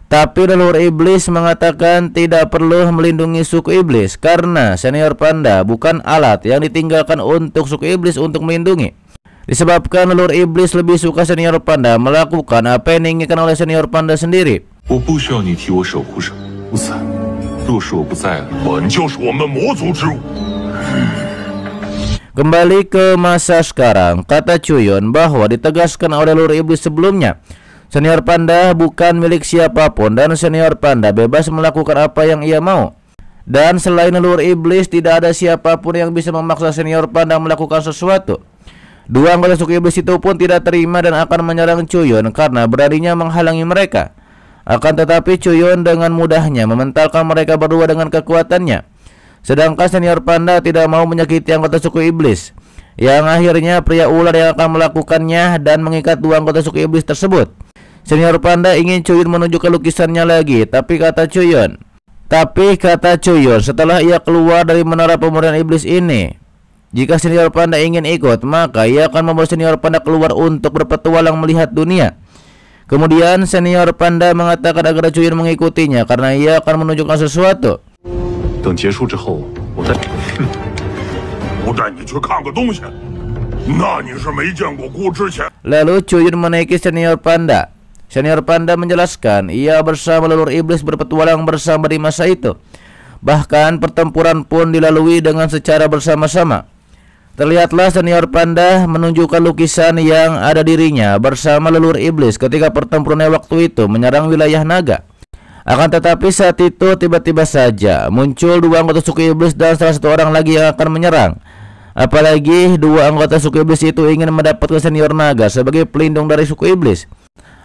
Tapi leluhur iblis mengatakan tidak perlu melindungi suku iblis karena senior panda bukan alat yang ditinggalkan untuk suku iblis untuk melindungi. Disebabkan leluhur iblis lebih suka senior panda melakukan apa yang diinginkan oleh senior panda sendiri. 我不需要你替我守护神无惨，若是我不在了，本就是我们魔族之物。 Kembali ke masa sekarang, kata Chuyun bahwa ditegaskan oleh leluhur iblis sebelumnya, senior panda bukan milik siapapun dan senior panda bebas melakukan apa yang ia mau. Dan selain leluhur iblis, tidak ada siapapun yang bisa memaksa senior panda melakukan sesuatu. Dua anggota suku iblis itu pun tidak terima dan akan menyerang Chuyun karena beraninya menghalangi mereka. Akan tetapi Chuyun dengan mudahnya mementalkan mereka berdua dengan kekuatannya. Sedangkan senior panda tidak mau menyakiti anggota suku iblis, yang akhirnya pria ular yang akan melakukannya dan mengikat dua anggota suku iblis tersebut. Senior panda ingin Chuyun menunjukkan lukisannya lagi, tapi kata Chuyun setelah ia keluar dari menara pemurnian iblis ini, jika senior panda ingin ikut, maka ia akan membawa senior panda keluar untuk berpetualang melihat dunia. Kemudian senior panda mengatakan agar Chuyun mengikutinya karena ia akan menunjukkan sesuatu. 等结束之后，我再。我带你去看个东西，那你是没见过孤之前。 Lalu Chuyun menaiki senior panda. Senior panda menjelaskan ia bersama leluhur iblis berpetualang bersama di masa itu. Bahkan pertempuran pun dilalui dengan secara bersama-sama. Terlihatlah senior panda menunjukkan lukisan yang ada dirinya bersama leluhur iblis ketika pertempuran waktu itu menyerang wilayah naga. Akan tetapi saat itu tiba-tiba saja muncul dua anggota suku iblis dan salah satu orang lagi yang akan menyerang. Apalagi dua anggota suku iblis itu ingin mendapatkan senior naga sebagai pelindung dari suku iblis.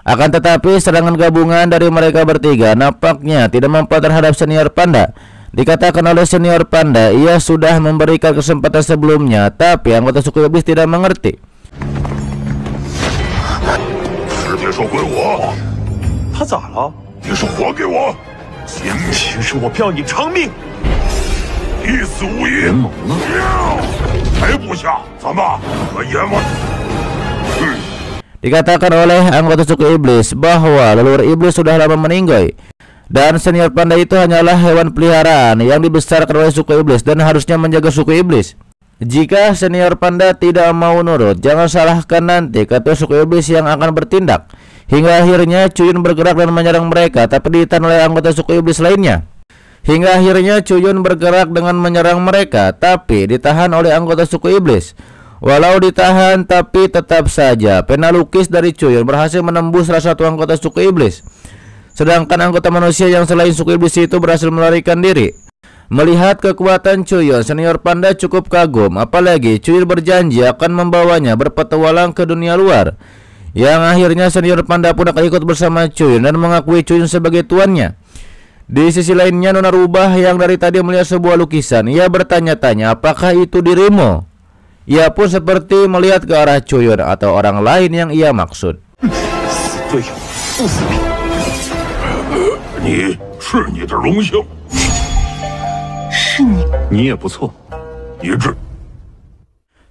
Akan tetapi serangan gabungan dari mereka bertiga nampaknya tidak mempan terhadap senior panda. Dikatakan oleh senior panda ia sudah memberikan kesempatan sebelumnya, tapi anggota suku iblis tidak mengerti. 世界说归我，他咋了？你说还给我，今其实我不要你偿命。必死无疑。联盟了，还不下，怎么和阎王？ Dikatakan oleh anggota suku iblis bahwa leluhur iblis sudah lama meninggoy. Dan senior panda itu hanyalah hewan peliharaan yang dibesarkan oleh suku iblis dan harusnya menjaga suku iblis. Jika senior panda tidak mau nurut, jangan salahkan nanti ketua suku iblis yang akan bertindak. Hingga akhirnya Chuyun bergerak dan menyerang mereka, tapi ditahan oleh anggota suku iblis lainnya. Hingga akhirnya Chuyun bergerak dengan menyerang mereka, tapi ditahan oleh anggota suku iblis. Walau ditahan, tapi tetap saja pena lukis dari Chuyun berhasil menembus salah satu anggota suku iblis. Sedangkan anggota manusia yang selain suku iblis itu berhasil melarikan diri. Melihat kekuatan Chuyun, senior panda cukup kagum. Apalagi Chuyun berjanji akan membawanya berpetualang ke dunia luar. Yang akhirnya senior panda pun akan ikut bersama Chuyun dan mengakui Chuyun sebagai tuannya. Di sisi lainnya, Nona Rubah yang dari tadi melihat sebuah lukisan, ia bertanya-tanya apakah itu dirimu. Ia pun seperti melihat ke arah Chuyun atau orang lain yang ia maksud.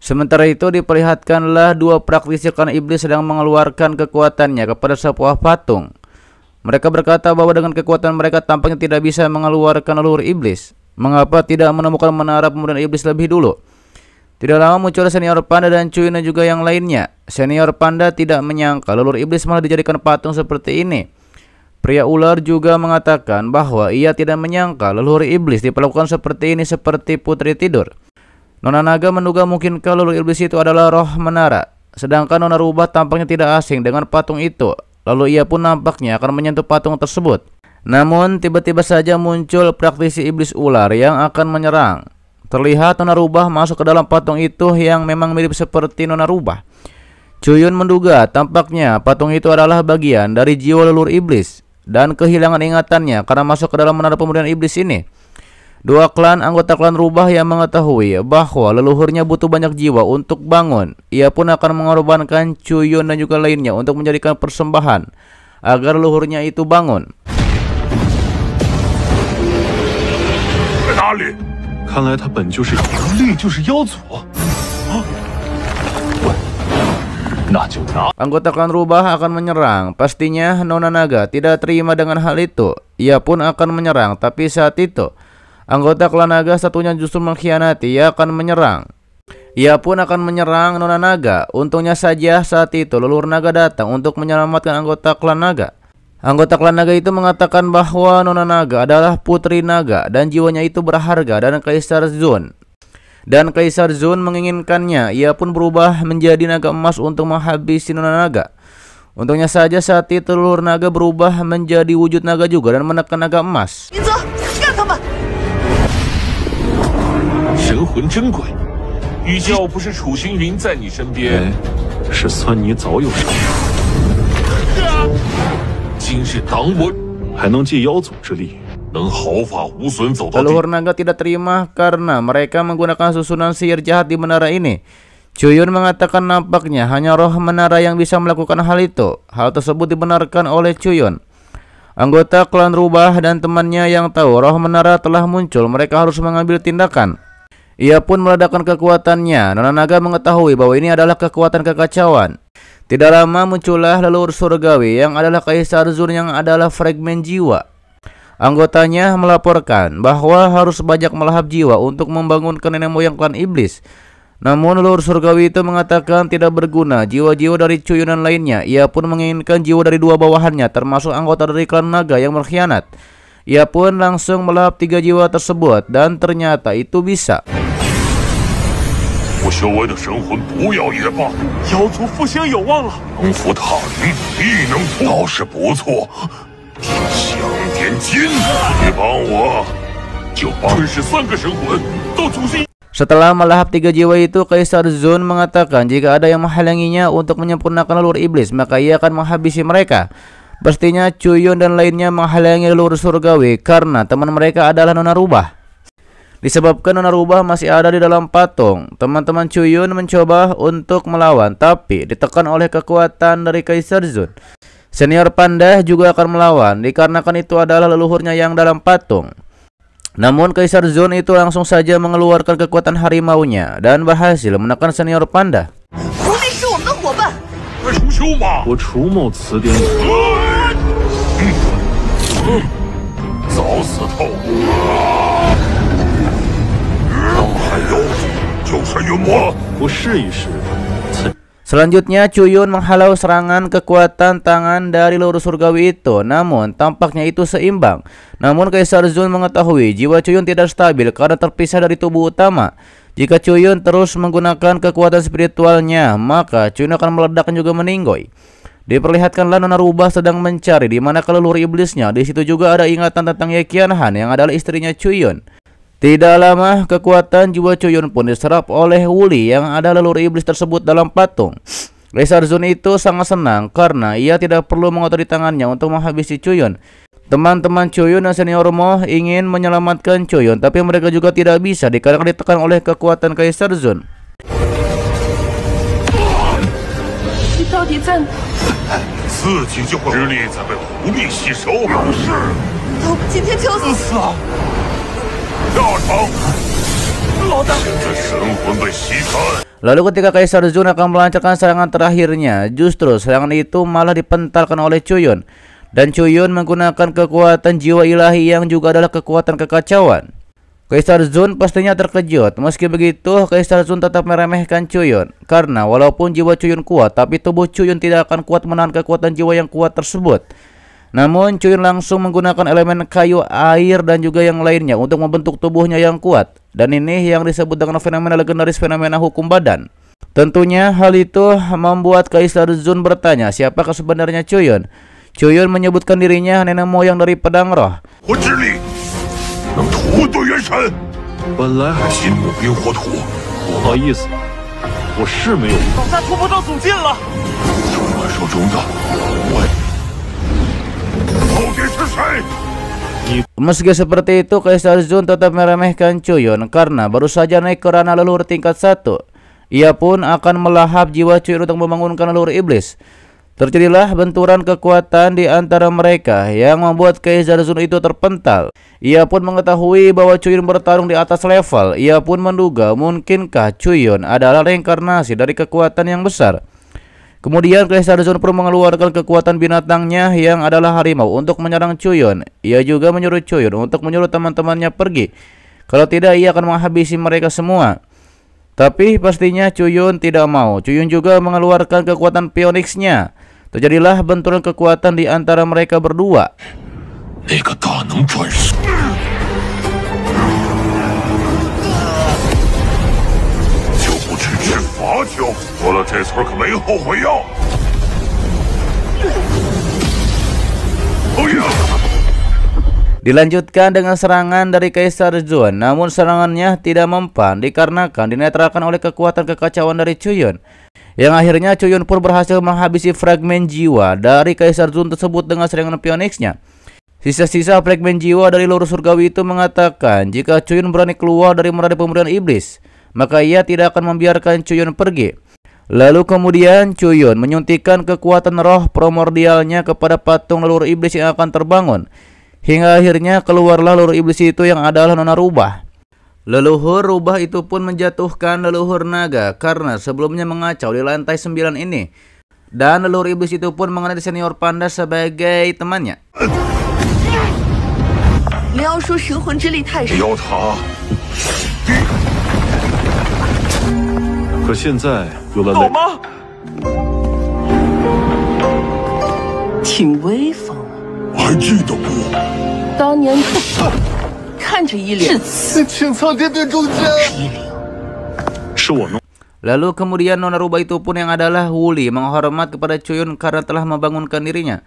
Sementara itu diperlihatkanlah dua praktisi klan iblis sedang mengeluarkan kekuatannya kepada sebuah patung. Mereka berkata bahwa dengan kekuatan mereka tampaknya tidak bisa mengeluarkan leluhur iblis. Mengapa tidak menemukan menara pemulihan iblis lebih dulu? Tidak lama muncul senior panda dan Chuyun dan juga yang lainnya. Senior panda tidak menyangka leluhur iblis malah dijadikan patung seperti ini. Pria ular juga mengatakan bahwa ia tidak menyangka leluhur iblis diperlakukan seperti ini seperti putri tidur. Nona Naga menduga mungkinkah leluhur iblis itu adalah roh menara. Sedangkan Nona Rubah tampaknya tidak asing dengan patung itu. Lalu ia pun nampaknya akan menyentuh patung tersebut. Namun tiba-tiba saja muncul praktisi iblis ular yang akan menyerang. Terlihat Nona Rubah masuk ke dalam patung itu yang memang mirip seperti Nona Rubah. Chuyun menduga tampaknya patung itu adalah bagian dari jiwa leluhur iblis dan kehilangan ingatannya karena masuk ke dalam menara pemulihan iblis ini. Dua klan anggota klan Rubah yang mengetahui bahwa leluhurnya butuh banyak jiwa untuk bangun. Ia pun akan mengorbankan Chuyun dan juga lainnya untuk menjadikan persembahan agar leluhurnya itu bangun. 看来他本就是灵力，就是妖族。那就拿。 Anggota klan Rubah akan menyerang. Pastinya Nona Naga tidak terima dengan hal itu. Ia pun akan menyerang, tapi saat itu anggota klan naga satunya justru mengkhianati. Ia akan menyerang. Ia pun akan menyerang Nona Naga. Untungnya saja saat itu leluhur naga datang untuk menyelamatkan anggota klan naga. Anggota klan naga itu mengatakan bahwa Nona Naga adalah putri naga dan jiwanya itu berharga dan Kaisar Zun. Dan Kaisar Zun menginginkannya. Ia pun berubah menjadi naga emas untuk menghabisi Nona Naga. Untungnya saja saat itu leluhur naga berubah menjadi wujud naga juga dan menekan naga emas. 神魂珍贵，要不是楚星云在你身边，是算你早有伤。今日挡我，还能借妖族之力，能毫发无损走到底。 Leluhur naga tidak terima karena mereka menggunakan susunan sihir jahat di menara ini. Chuyun mengatakan nampaknya hanya roh menara yang bisa melakukan hal itu. Hal tersebut dibenarkan oleh Chuyun. Anggota klan Rubah dan temannya yang tahu roh menara telah muncul, mereka harus mengambil tindakan. Ia pun meledakkan kekuatannya. Nona Naga mengetahui bahwa ini adalah kekuatan kekacauan. Tidak lama muncullah leluhur surgawi yang adalah Kaisar Zun yang adalah fragmen jiwa. Anggotanya melaporkan bahwa harus banyak melahap jiwa untuk membangunkan nenek moyang klan iblis. Namun leluhur surgawi itu mengatakan tidak berguna jiwa-jiwa dari Chuyun dan lainnya. Ia pun menginginkan jiwa dari dua bawahannya termasuk anggota dari klan naga yang berkhianat. Ia pun langsung melahap 3 jiwa tersebut dan ternyata itu bisa. 我修为的神魂不要也罢，妖族复兴有望了。能扶塔林，必能破，倒是不错。香点金，你帮我，就帮。这是3个神魂到主星。 Setelah melahap 3 jiwa itu, Kaisar Zun mengatakan jika ada yang menghalanginya untuk menyempurnakan leluhur iblis, maka ia akan menghabisi mereka. Pastinya Chuyun dan lainnya menghalangi leluhur surgawi karena teman mereka adalah Nona Rubah. Disebabkan Nona Rubah masih ada di dalam patung, teman-teman Chuyun mencoba untuk melawan, tapi ditekan oleh kekuatan dari Kaisar Zun. Senior panda juga akan melawan, dikarenakan itu adalah leluhurnya yang dalam patung. Namun Kaisar Zun itu langsung saja mengeluarkan kekuatan harimaunya dan berhasil menekan senior panda. 狐狸是我们的伙伴。快重修吧！ 我楚某词典里 早死透！让海妖就是云魔。 我试一试。 Selanjutnya Chuyun menghalau serangan kekuatan tangan dari leluhur surgawi itu. Namun tampaknya itu seimbang. Namun Kaisar Zun mengetahui jiwa Chuyun tidak stabil karena terpisah dari tubuh utama. Jika Chuyun terus menggunakan kekuatan spiritualnya, maka Chuyun akan meledak dan juga meninggoy. Diperlihatkanlah Nona Rubah sedang mencari di mana leluhur iblisnya. Di situ juga ada ingatan tentang Ye Qianhan yang adalah istrinya Chuyun. Tidak lama, kekuatan jiwa Chuyun pun diserap oleh Wuli yang ada leluhur iblis tersebut dalam patung. Kaisar Zun itu sangat senang karena ia tidak perlu mengotori tangannya untuk menghabisi Chuyun. Teman-teman Chuyun dan senior Mo ingin menyelamatkan Chuyun, tapi mereka juga tidak bisa dikarenakan ditekan oleh kekuatan Kaisar Zun. 你到底在哪？自己就会之力在被狐狸吸收。有事，都今天就死！下场。老大，现在神魂被吸干。 Lalu ketika Kaisar Zun akan melancarkan serangan terakhirnya, justru serangan itu malah dipentalkan oleh Chuyun. Dan Chuyun menggunakan kekuatan jiwa ilahi yang juga adalah kekuatan kekacauan. Kaisar Zun pastinya terkejut. Meski begitu, Kaisar Zun tetap meremehkan Chuyun. Karena walaupun jiwa Chuyun kuat, tapi tubuh Chuyun tidak akan kuat menahan kekuatan jiwa yang kuat tersebut. Namun Chuyun langsung menggunakan elemen kayu, air, dan juga yang lainnya untuk membentuk tubuhnya yang kuat. Dan ini yang disebut dengan fenomena legendaris, fenomena hukum badan. Tentunya hal itu membuat Kaisar Zun bertanya siapakah sebenarnya Chuyun. Chuyun menyebutkan dirinya nenek moyang dari pedang roh. 我之力能屠对元神，本来还金木冰火土。不好意思，我是没有。老大突破到祖境了。传说中的我，到底是谁？ Meski seperti itu, Kaisar Zun tetap meremehkan Chuyun karena baru saja naik ke ranah leluhur tingkat 1. Ia pun akan melahap jiwa Chuyun untuk membangunkan leluhur iblis. Terjadilah benturan kekuatan di antara mereka yang membuat Kaisar Zun itu terpental. Ia pun mengetahui bahwa Chuyun bertarung di atas level. Ia pun menduga mungkinkah Chuyun adalah reinkarnasi dari kekuatan yang besar. Kemudian Kaisar Zun pun mengeluarkan kekuatan binatangnya yang adalah harimau untuk menyerang Chuyun. Ia juga menyuruh Chuyun untuk menyuruh teman-temannya pergi. Kalau tidak, ia akan menghabisi mereka semua. Tapi pastinya Chuyun tidak mau. Chuyun juga mengeluarkan kekuatan Phoenix-nya. Terjadilah benturan kekuatan di antara mereka berdua. 那个大能转世，就不去吃罚酒。说了这词儿可没后悔药。哎呀！ Dilanjutkan dengan serangan dari Kaisar Zun, namun serangannya tidak mempan dikarenakan dinetralkan oleh kekuatan kekacauan dari Chuyun. Yang akhirnya Chuyun pun berhasil menghabisi fragmen jiwa dari Kaisar Zun tersebut dengan serangan Phoenix-nya. Sisa-sisa fragmen jiwa dari leluhur surgawi itu mengatakan jika Chuyun berani keluar dari meradi pemberian iblis, maka ia tidak akan membiarkan Chuyun pergi. Lalu kemudian Chuyun menyuntikkan kekuatan roh primordialnya kepada patung leluhur iblis yang akan terbangun. Hingga akhirnya keluarlah leluhur iblis itu yang adalah Nona Rubah. Leluhur Rubah itu pun menjatuhkan leluhur naga karena sebelumnya mengacau di lantai 9 ini. Dan leluhur iblis itu pun mengenali senior panda sebagai temannya. 灵妖说神魂之力太少，妖塔，可现在有了雷，好吗？挺威风。还记得不？当年看着一脸请苍天对中间。是我弄。 Lalu kemudian Nona Rubah itu pun yang adalah Wuli menghormat kepada Chuyun karena telah membangunkan dirinya.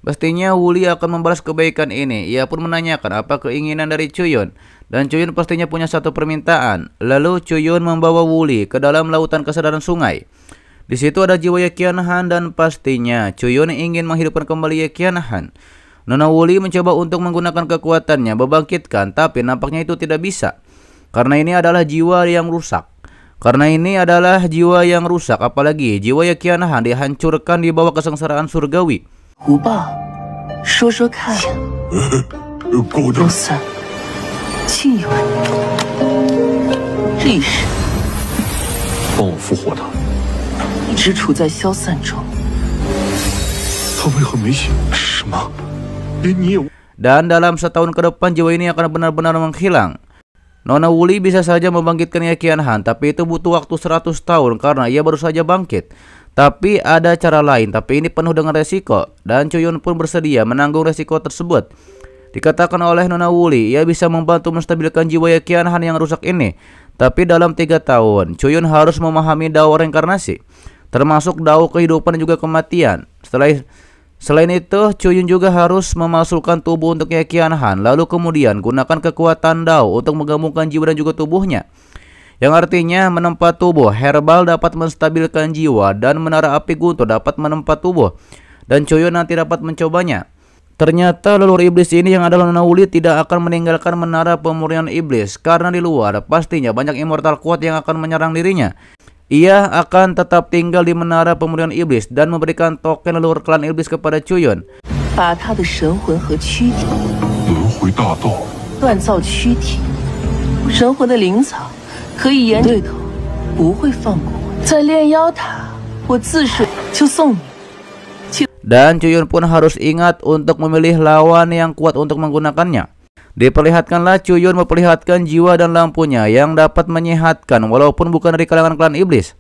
Pastinya Wuli akan membalas kebaikan ini. Ia pun menanyakan apa keinginan dari Chuyun. Dan Chuyun pastinya punya satu permintaan. Lalu Chuyun membawa Wuli ke dalam lautan kesadaran sungai. Di situ ada jiwa Ye Qianhan dan pastinya Chuyun ingin menghidupkan kembali Ye Qianhan. Nona Wuli mencoba untuk menggunakan kekuatannya membangkitkan, tapi nampaknya itu tidak bisa. Karena ini adalah jiwa yang rusak. Apalagi jiwa Ye Qianhan dihancurkan di bawah kesengsaraan surgawi. 胡报，说说看，够的不。算，竟有人历史帮我复活他，一直处在消散中。他为何没醒？什么？连你也？ Dan dalam setahun ke depan jiwa ini akan benar-benar menghilang. Nona Wuli bisa saja membangkitkan Ye Qianhan, tapi itu butuh waktu 100 tahun karena ia baru saja bangkit. Tapi ada cara lain, tapi ini penuh dengan resiko. Dan Chuyun pun bersedia menanggung resiko tersebut. Dikatakan oleh Nona Wuli, ia bisa membantu menstabilkan jiwa Ye Qianhan yang rusak ini. Tapi dalam 3 tahun, Chuyun harus memahami dao reinkarnasi, termasuk dao kehidupan dan juga kematian. Selain itu, Chuyun juga harus memasukkan tubuh untuk Ye Qianhan, lalu kemudian gunakan kekuatan dao untuk menggabungkan jiwa dan juga tubuhnya. Yang artinya menempa tubuh herbal dapat menstabilkan jiwa dan menara api guntur dapat menempa tubuh. Dan Chuyun nanti dapat mencobanya. Ternyata leluhur iblis ini yang adalah Nona Wuli tidak akan meninggalkan menara pemurnian iblis, karena di luar pastinya banyak immortal kuat yang akan menyerang dirinya. Ia akan tetap tinggal di menara pemurnian iblis dan memberikan token leluhur klan iblis kepada Chuyun. 把他的神魂和躯体轮回大道，锻造躯体，神魂的灵草可以沿对头，不会放过我。在炼妖塔，我自是就送你。 Dan Chuyun pun harus ingat untuk memilih lawan yang kuat untuk menggunakannya. Diperlihatkanlah Chuyun memperlihatkan jiwa dan lampunya yang dapat menyehatkan walaupun bukan dari kalangan klan iblis.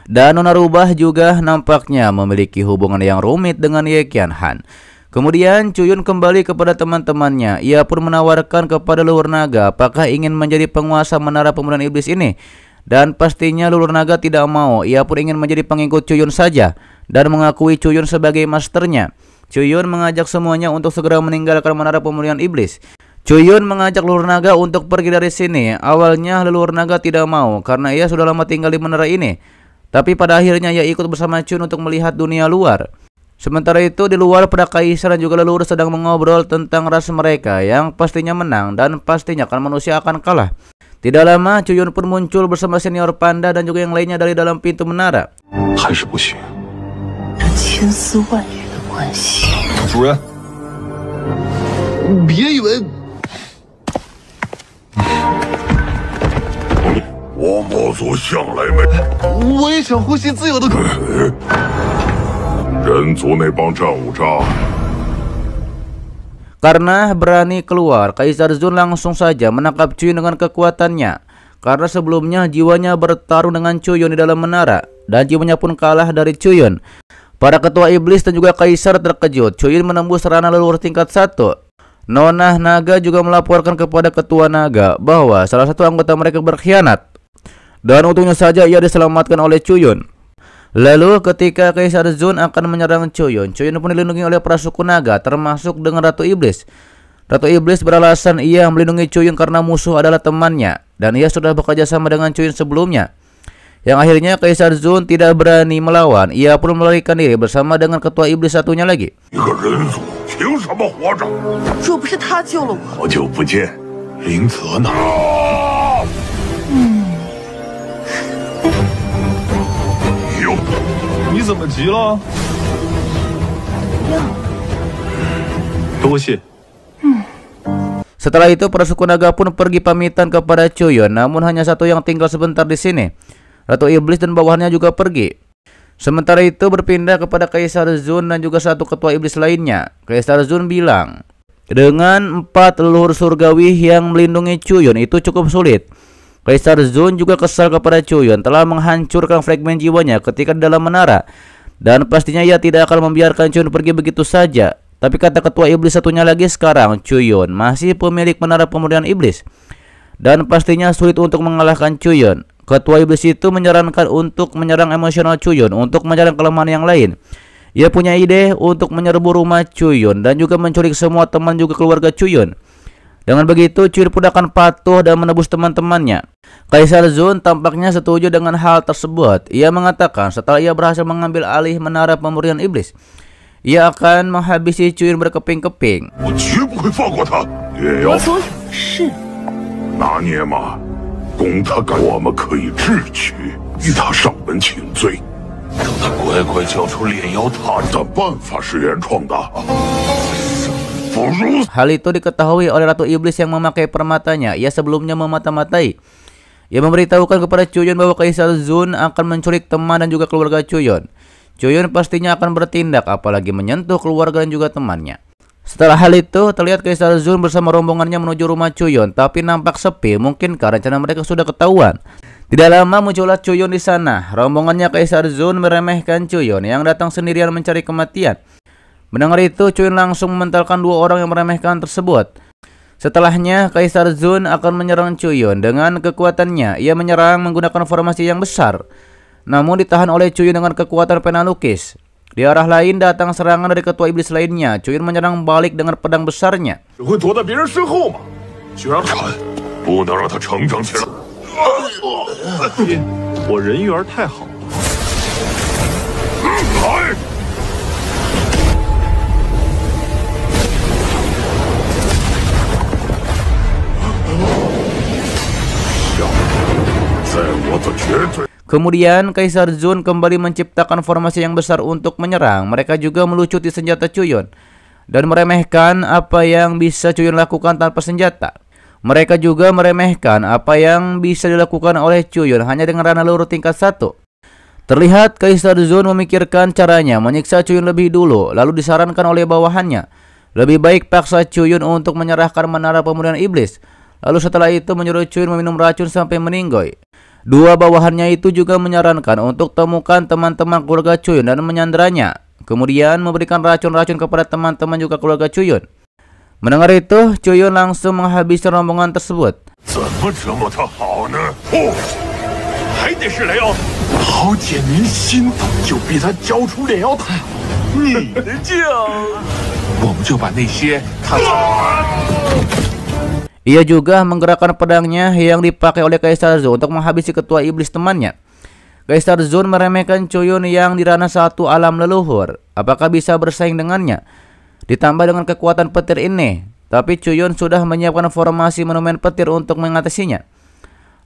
Dan Nona Rubah juga nampaknya memiliki hubungan yang rumit dengan Ye Qianhan. Kemudian Chuyun kembali kepada teman-temannya. Ia pun menawarkan kepada leluhur naga apakah ingin menjadi penguasa menara pemurnian iblis ini. Dan pastinya leluhur naga tidak mau. Ia pun ingin menjadi pengikut Chuyun saja dan mengakui Chuyun sebagai masternya. Chuyun mengajak semuanya untuk segera meninggalkan menara pemurnian iblis. Chuyun mengajak leluhur naga untuk pergi dari sini. Awalnya leluhur naga tidak mau karena ia sudah lama tinggal di menara ini. Tapi pada akhirnya ia ikut bersama Chuyun untuk melihat dunia luar. Sementara itu di luar pada kaisar dan juga leluhur sedang mengobrol tentang ras mereka yang pastinya menang dan pastinya kan manusia akan kalah. Tidak lama Chuyun pun muncul bersama senior panda dan juga yang lainnya dari dalam pintu menara. 还是不行。 这千丝万缕的关系，主人，别以为我魔族向来没我也想呼吸自由的空气。人族那帮战五渣， Karena berani keluar, Kaisar Zun langsung saja menangkap Chuyun dengan kekuatannya. Karena sebelumnya jiwanya bertarung dengan Chuyun di dalam menara dan jiwanya pun kalah dari Chuyun. Para ketua iblis dan juga kaisar terkejut. Chuyun menembus ranah leluhur tingkat 1. Nona Naga juga melaporkan kepada ketua naga bahwa salah satu anggota mereka berkhianat. Dan untungnya saja ia diselamatkan oleh Chuyun. Lalu ketika Kaisar Zun akan menyerang Chuyun, Chuyun pun dilindungi oleh para suku naga termasuk dengan Ratu Iblis. Ratu Iblis beralasan ia melindungi Chuyun karena musuh adalah temannya dan ia sudah bekerja sama dengan Chuyun sebelumnya. Yang akhirnya Kaisar Zun tidak berani melawan. Ia pun melarikan diri bersama dengan ketua iblis satunya lagi. 一个人族凭什么活着？若不是他救了我，好久不见，林泽呢？哟，你怎么急了？多谢。 Setelah itu para suku naga pun pergi pamitan kepada Chuyun, namun hanya satu yang tinggal sebentar di sini. Ratu Iblis dan bawahannya juga pergi. Sementara itu berpindah kepada Kaisar Zun dan juga satu ketua iblis lainnya. Kaisar Zun bilang, dengan 4 leluhur surgawi yang melindungi Chuyun itu cukup sulit. Kaisar Zun juga kesal kepada Chuyun telah menghancurkan fragmen jiwanya ketika di dalam menara. Dan pastinya ia tidak akan membiarkan Chuyun pergi begitu saja. Tapi kata ketua iblis satunya lagi, sekarang Chuyun masih pemilik menara pemurnian iblis. Dan pastinya sulit untuk mengalahkan Chuyun. Ketua iblis itu menyarankan untuk menyerang emosional Chuyun untuk menyerang kelemahan yang lain. Ia punya ide untuk menyerbu rumah Chuyun dan juga menculik semua teman juga keluarga Chuyun. Dengan begitu Chuyun pun akan patuh dan menebus teman-temannya. Kaisar Zun tampaknya setuju dengan hal tersebut. Ia mengatakan setelah ia berhasil mengambil alih menara pemurnian iblis, ia akan menghabisi Chuyun berkeping-keping. 我绝不会放过他。也要所有事拿捏嘛，攻他干，我们可以智取，与他上门请罪。让他乖乖交出炼妖塔。但办法是原创的，不如 Hal itu diketahui oleh Ratu Iblis yang memakai permatanya. Ia sebelumnya memata-matai. Ia memberitahukan kepada Chuyun bahwa Kaisar Zun akan menculik teman dan juga keluarga Chuyun. Chuyun pastinya akan bertindak apalagi menyentuh keluarga dan juga temannya. Setelah hal itu, terlihat Kaisar Zun bersama rombongannya menuju rumah Chuyun, tapi nampak sepi. Mungkinkah rencana mereka sudah ketahuan? Tidak lama muncullah Chuyun di sana. Rombongannya Kaisar Zun meremehkan Chuyun yang datang sendirian mencari kematian. Mendengar itu, Chuyun langsung mementalkan 2 orang yang meremehkan tersebut. Setelahnya, Kaisar Zun akan menyerang Chuyun dengan kekuatannya. Ia menyerang menggunakan formasi yang besar, namun ditahan oleh Chuyun dengan kekuatan pena lukis. Di arah lain datang serangan dari ketua iblis lainnya. Chuyun menyerang balik dengan pedang besarnya. 不能让他成长起来。爹，我人缘太好了。来！在我的绝对。 Kemudian Kaisar Zun kembali menciptakan formasi yang besar untuk menyerang. Mereka juga melucuti senjata Chuyun dan meremehkan apa yang bisa Chuyun lakukan tanpa senjata. Mereka juga meremehkan apa yang bisa dilakukan oleh Chuyun hanya dengan ranah leluhur tingkat 1. Terlihat Kaisar Zun memikirkan caranya menyiksa Chuyun lebih dulu, lalu disarankan oleh bawahannya, lebih baik paksa Chuyun untuk menyerahkan menara pemulihan iblis. Lalu setelah itu menyuruh Chuyun meminum racun sampai meninggoy. Dua bawahannya itu juga menyarankan untuk temukan teman-teman keluarga Chuyun dan menyanderanya. Kemudian memberikan racun-racun kepada teman-teman juga keluarga Chuyun. Mendengar itu, Chuyun langsung menghabisi rombongan tersebut. 怎么折磨他好呢？不，还得是雷奥，好解民心，就逼他交出炼妖塔。你的将，我们就把那些他。 Ia juga menggerakkan pedangnya yang dipakai oleh Kaisar Zun untuk menghabisi ketua iblis temannya. Kaisar Zun meremehkan Chuyun yang di ranah 1 alam leluhur. Apakah bisa bersaing dengannya? Ditambah dengan kekuatan petir ini, tapi Chuyun sudah menyiapkan formasi monumen petir untuk mengatasinya.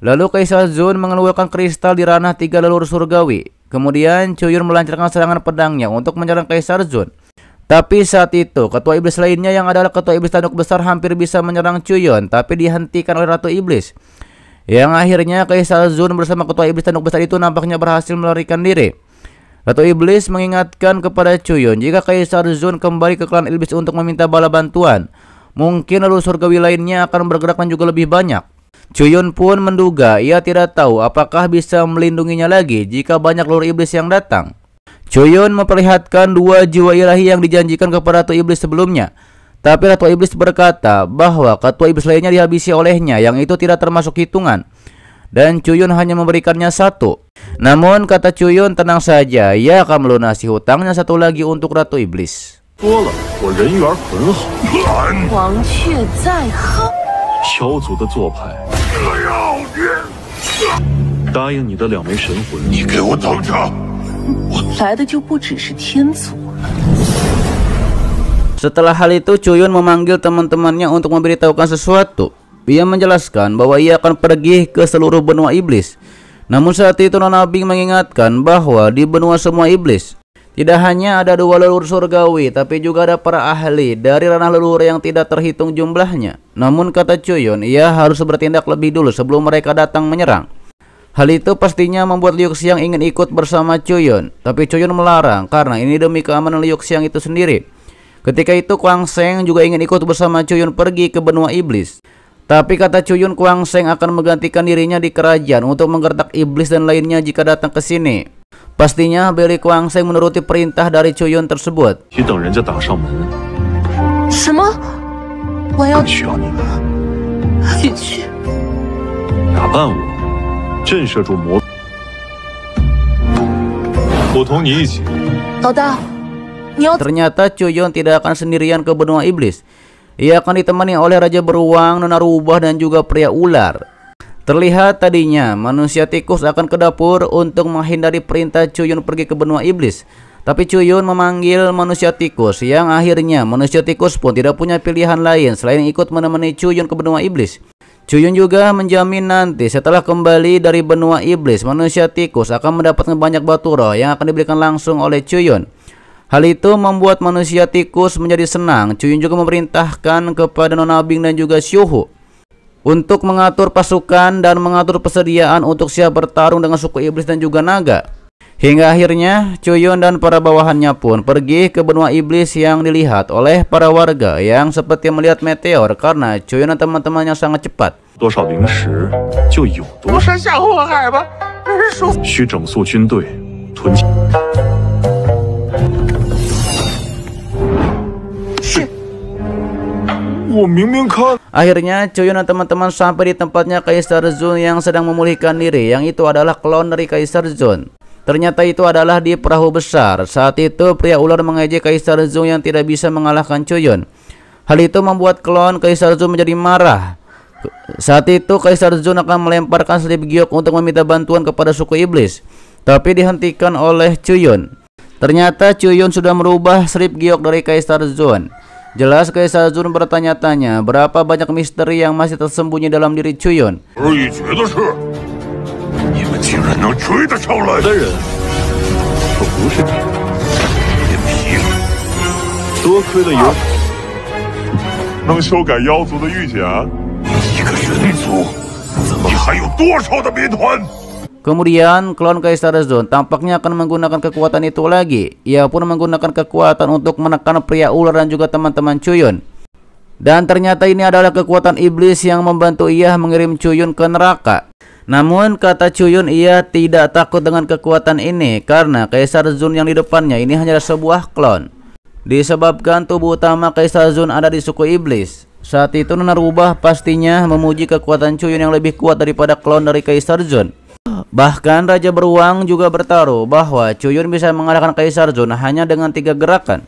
Lalu Kaisar Zun mengeluarkan kristal di ranah 3 leluhur surgawi. Kemudian Chuyun melancarkan serangan pedangnya untuk menyerang Kaisar Zun. Tapi saat itu, ketua iblis lainnya yang adalah ketua iblis tanduk besar hampir bisa menyerang Chuyun, tapi dihentikan oleh Ratu Iblis. Yang akhirnya Kaisar Zun bersama ketua iblis tanduk besar itu nampaknya berhasil melarikan diri. Ratu Iblis mengingatkan kepada Chuyun jika Kaisar Zun kembali ke klan iblis untuk meminta bala bantuan, mungkin leluhur surgawi lainnya akan bergerak dan juga lebih banyak. Chuyun pun menduga ia tidak tahu apakah bisa melindunginya lagi jika banyak leluhur iblis yang datang. Chuyun memperlihatkan 2 jiwa ilahi yang dijanjikan kepada Ratu Iblis sebelumnya. Tapi Ratu Iblis berkata bahwa ketua iblis lainnya dihabisi olehnya, yang itu tidak termasuk hitungan. Dan Chuyun hanya memberikannya 1. Namun kata Chuyun, tenang saja, ia akan melunasi hutangnya 1 lagi untuk Ratu Iblis. 说了，我人缘很好。王雀在后。萧族的做派，答应你的2枚神魂，你给我等着！ 来的就不只是天族了。 Setelah hal itu, Chuyun memanggil teman-temannya untuk memberitahukan sesuatu. Ia menjelaskan bahwa ia akan pergi ke seluruh benua iblis. Namun saat itu Nona Bing mengingatkan bahwa di benua semua iblis tidak hanya ada 2 leluhur surgawi, tapi juga ada para ahli dari ranah leluhur yang tidak terhitung jumlahnya. Namun kata Chuyun, ia harus bertindak lebih dulu sebelum mereka datang menyerang. Hal itu pastinya membuat Liu Xiang ingin ikut bersama Chuyun, tapi Chuyun melarang karena ini demi keamanan Liu Xiang itu sendiri. Ketika itu Kuang Sheng juga ingin ikut bersama Chuyun pergi ke benua iblis. Tapi kata Chuyun, Kuang Sheng akan menggantikan dirinya di kerajaan untuk menggertak iblis dan lainnya jika datang ke sini. Pastinya Beli Kuang Sheng menuruti perintah dari Chuyun tersebut. 去等人家打上门。什么？我要需要你们去。打败我。 震慑住魔，我同你一起。老大，你要 Ternyata Chuyun tidak akan sendirian ke benua iblis. Ia akan ditemani oleh Raja Beruang, Nona Rubah, dan juga pria ular. Terlihat tadinya manusia tikus akan ke dapur untuk menghindari perintah Chuyun pergi ke benua iblis. Tapi Chuyun memanggil manusia tikus, yang akhirnya manusia tikus pun tidak punya pilihan lain selain ikut menemani Chuyun ke benua iblis. Chuyun juga menjamin nanti setelah kembali dari benua iblis, manusia tikus akan mendapatkan banyak batu roh yang akan diberikan langsung oleh Chuyun. Hal itu membuat manusia tikus menjadi senang. Chuyun juga memerintahkan kepada Nona Bing dan juga Xiuhu untuk mengatur pasukan dan mengatur persediaan untuk siap bertarung dengan suku iblis dan juga naga. Hingga akhirnya Chuyun dan para bawahannya pun pergi ke benua iblis yang dilihat oleh para warga yang seperti melihat meteor karena Chuyun dan teman-temannya sangat cepat. 多少零食就有多少。吓唬我海吧？这是说需整肃军队，囤积。是，我明明看 Akhirnya Chuyun dan teman-teman sampai di tempatnya Kaisar Zun yang sedang memulihkan diri, yang itu adalah klon dari Kaisar Zun. Ternyata itu adalah di perahu besar. Saat itu pria ular mengejek Kaisar Zun yang tidak bisa mengalahkan Chuyun. Hal itu membuat klon Kaisar Zun menjadi marah. Saat itu Kaisar Zun akan melemparkan selip giok untuk meminta bantuan kepada suku iblis, tapi dihentikan oleh Chuyun. Ternyata Chuyun sudah merubah selip giok dari Kaisar Zun. Jelas Kaisar Zun bertanya-tanya berapa banyak misteri yang masih tersembunyi dalam diri Chuyun. Kemudian klon Kaisar Zun tampaknya akan menggunakan kekuatan itu lagi. Ia pun menggunakan kekuatan untuk menekan pria ular dan juga teman-teman Chuyun. Dan ternyata ini adalah kekuatan iblis yang membantu ia mengirim Chuyun ke neraka. Namun kata Chuyun, ia tidak takut dengan kekuatan ini karena Kaisar Zun yang di depannya ini hanyalah sebuah klon. Disebabkan tubuh utama Kaisar Zun ada di suku iblis. Saat itu Nona Rubah pastinya memuji kekuatan Chuyun yang lebih kuat daripada klon dari Kaisar Zun. Bahkan Raja Beruang juga bertaruh bahwa Chuyun bisa mengalahkan Kaisar Zun hanya dengan 3 gerakan.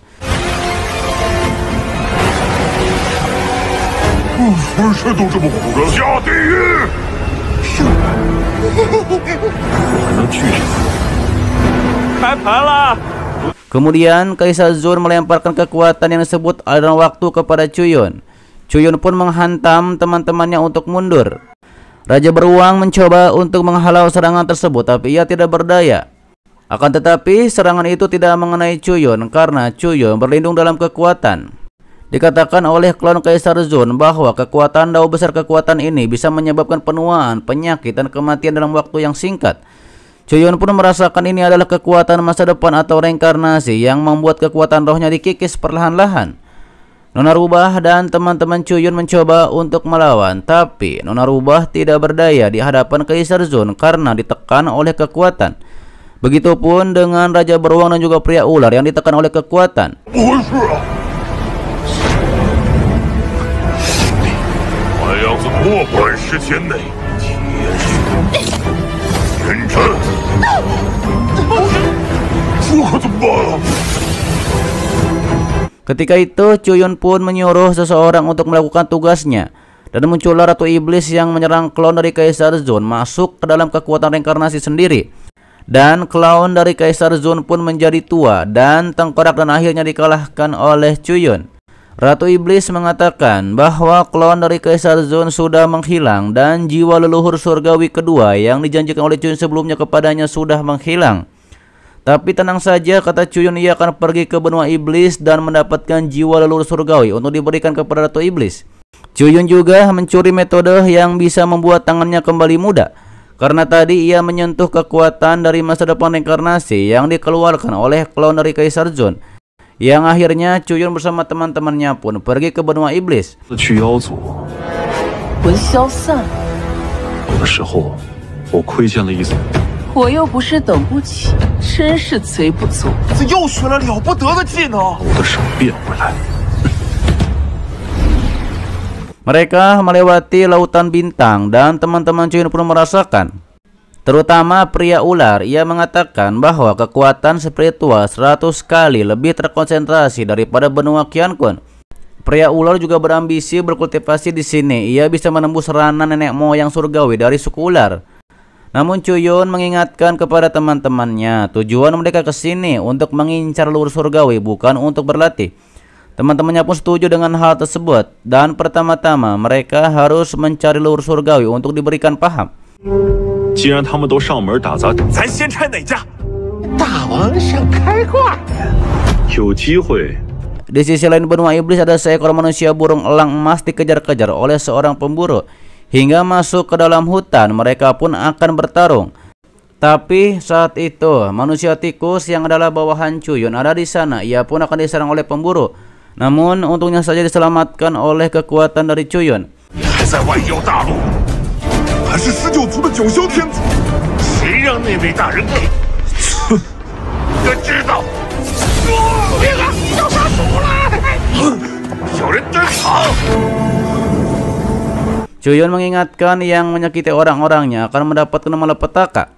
Kemudian Kaisar Zun melemparkan kekuatan yang disebut aliran waktu kepada Chuyun. Chuyun pun menghantam teman-temannya untuk mundur. Raja Beruang mencoba untuk menghalau serangan tersebut, tapi ia tidak berdaya. Akan tetapi serangan itu tidak mengenai Chuyun karena Chuyun berlindung dalam kekuatan. Dikatakan oleh klon Kaisar Zun bahwa kekuatan dao besar kekuatan ini bisa menyebabkan penuaan, penyakit, dan kematian dalam waktu yang singkat. Chuyun pun merasakan ini adalah kekuatan masa depan atau reinkarnasi yang membuat kekuatan rohnya dikikis perlahan-lahan. Nona Rubah dan teman-teman Chuyun mencoba untuk melawan, tapi Nona Rubah tidak berdaya di hadapan Kaisar Zun karena ditekan oleh kekuatan. Begitupun dengan Raja Beruang dan juga pria ular yang ditekan oleh kekuatan. Ketika itu Chuyun pun menyuruh seseorang untuk melakukan tugasnya, dan muncullah Ratu Iblis yang menyerang klon dari Kaisar Zun masuk ke dalam kekuatan reinkarnasi sendiri. Dan klon dari Kaisar Zun pun menjadi tua dan tengkorak dan akhirnya dikalahkan oleh Chuyun. Ratu Iblis mengatakan bahwa klon dari Kaisar Zun sudah menghilang dan jiwa leluhur surgawi kedua yang dijanjikan oleh Chuyun sebelumnya kepadanya sudah menghilang. Tapi tenang saja, kata Chuyun, ia akan pergi ke benua iblis dan mendapatkan jiwa leluhur surgawi untuk diberikan kepada Ratu Iblis. Chuyun juga mencuri metode yang bisa membuat tangannya kembali muda, karena tadi ia menyentuh kekuatan dari masa depan reinkarnasi yang dikeluarkan oleh klon dari Kaisar Zun. Yang akhirnya Chuyun bersama teman-temannya pun pergi ke benua iblis. Mereka melewati lautan bintang dan teman-teman Chuyun pun merasakan. Terutama pria ular, ia mengatakan bahwa kekuatan spiritual 100 kali lebih terkonsentrasi daripada benua Qiankun. Pria ular juga berambisi berkultivasi di sini. Ia bisa menembus ranah nenek moyang surgawi dari suku ular. Namun Chuyun mengingatkan kepada teman-temannya, tujuan mereka ke sini untuk mengincar leluhur surgawi, bukan untuk berlatih. Teman-temannya pun setuju dengan hal tersebut, dan pertama-tama mereka harus mencari leluhur surgawi untuk diberikan paham. Di sisi lain benua iblis ada seekor manusia burung elang emas dikejar-kejar oleh seorang pemburu hingga masuk ke dalam hutan. Mereka pun akan bertarung. Tapi saat itu manusia tikus yang adalah bawahan Chuyun ada di sana. Ia pun akan diserang oleh pemburu. Namun untungnya saja diselamatkan oleh kekuatan dari Chuyun. Chuyun mengingatkan yang menyakiti orang-orangnya akan mendapatkan malapetaka.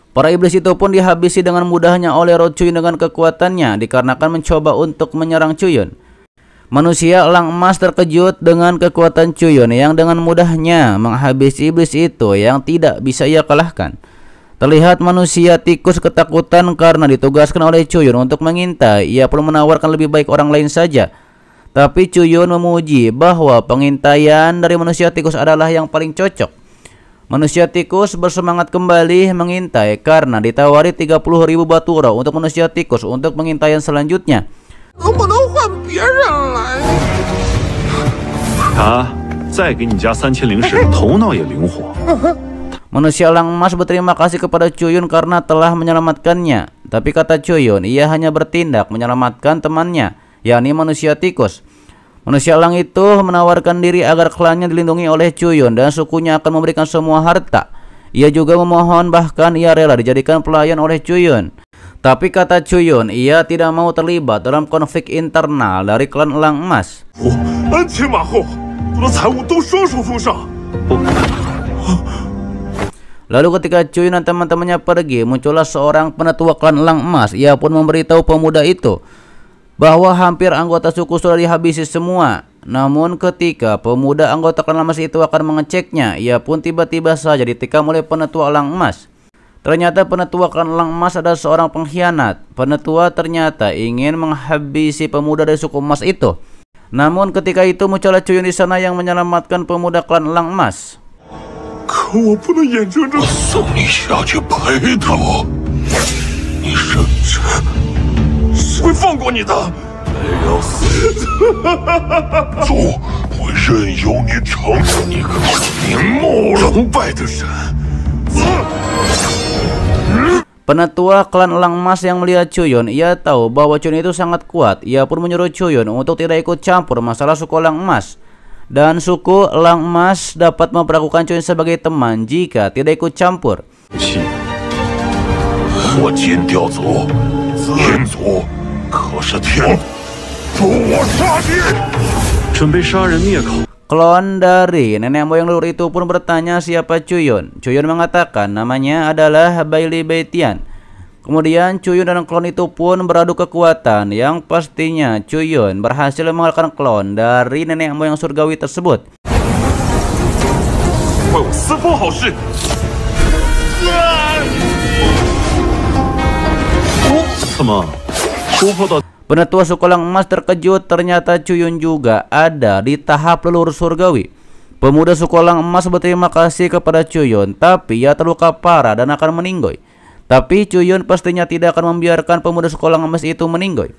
Para iblis itu pun dihabisi dengan mudahnya oleh roh Chuyun dengan kekuatannya dikarenakan mencoba untuk menyerang Chuyun. Manusia elang emas terkejut dengan kekuatan Chuyun yang dengan mudahnya menghabisi iblis itu yang tidak bisa ia kalahkan. Terlihat manusia tikus ketakutan karena ditugaskan oleh Chuyun untuk mengintai. Ia pun menawarkan lebih baik orang lain saja. Tapi Chuyun memuji bahwa pengintaian dari manusia tikus adalah yang paling cocok. Manusia tikus bersemangat kembali mengintai karena ditawari 30.000 batu roh untuk manusia tikus untuk pengintaian selanjutnya. 能不能换别人来？他再给你加3000灵石，头脑也灵活。 Manusia elang emas berterima kasih kepada Chuyun karena telah menyelamatkannya. Tapi kata Chuyun, ia hanya bertindak menyelamatkan temannya, yakni manusia tikus. Manusia elang itu menawarkan diri agar klannya dilindungi oleh Chuyun dan sukunya akan memberikan semua harta. Ia juga memohon bahkan ia rela dijadikan pelayan oleh Chuyun. Tapi kata Chuyun, ia tidak mau terlibat dalam konflik internal dari klan elang emas. 前马后，我的财物都双手奉上。 Lalu ketika Chuyun dan teman-temannya pergi, muncullah seorang penetua klan elang emas. Ia pun memberitahu pemuda itu bahwa hampir anggota suku sudah dihabisi semua. Namun ketika pemuda anggota klan emas itu akan mengeceknya, ia pun tiba-tiba saja ditikam oleh penetua elang emas. Ternyata penetua klan elang emas adalah seorang pengkhianat. Penetua ternyata ingin menghabisi pemuda dari suku emas itu. Namun ketika itu muncullah Chuyun di sana yang menyelamatkan pemuda klan elang emas. 可我不能眼睁睁送你下去陪他我，你认真，是会放过你的。没有死，主会任由你成就你个瞑目崇拜的人。 Penetua klan elang emas yang melihat Chuyun, ia tahu bahwa Chuyun itu sangat kuat. Ia pun menyuruh Chuyun untuk tidak ikut campur masalah suku elang emas. Dan suku elang emas dapat memperlakukan Chuyun sebagai teman jika tidak ikut campur. 我金雕族，阴族，可是天，助我杀敌！ 准备杀人灭口。 Klon dari nenek moyang leluhur itu pun bertanya siapa Chuyun. Chuyun mengatakan namanya adalah Baili Baitian. Kemudian Chuyun dan klon itu pun beradu kekuatan yang pastinya Chuyun berhasil mengalahkan klon dari nenek moyang surgawi tersebut. 为我四方好事！ 怎么突破到？ Penetua suku elang emas terkejut ternyata Chuyun juga ada di tahap leluhur surgawi. Pemuda suku elang emas berterima kasih kepada Chuyun, tapi ia terluka parah dan akan meninggoy. Tapi Chuyun pastinya tidak akan membiarkan pemuda suku elang emas itu meninggoy.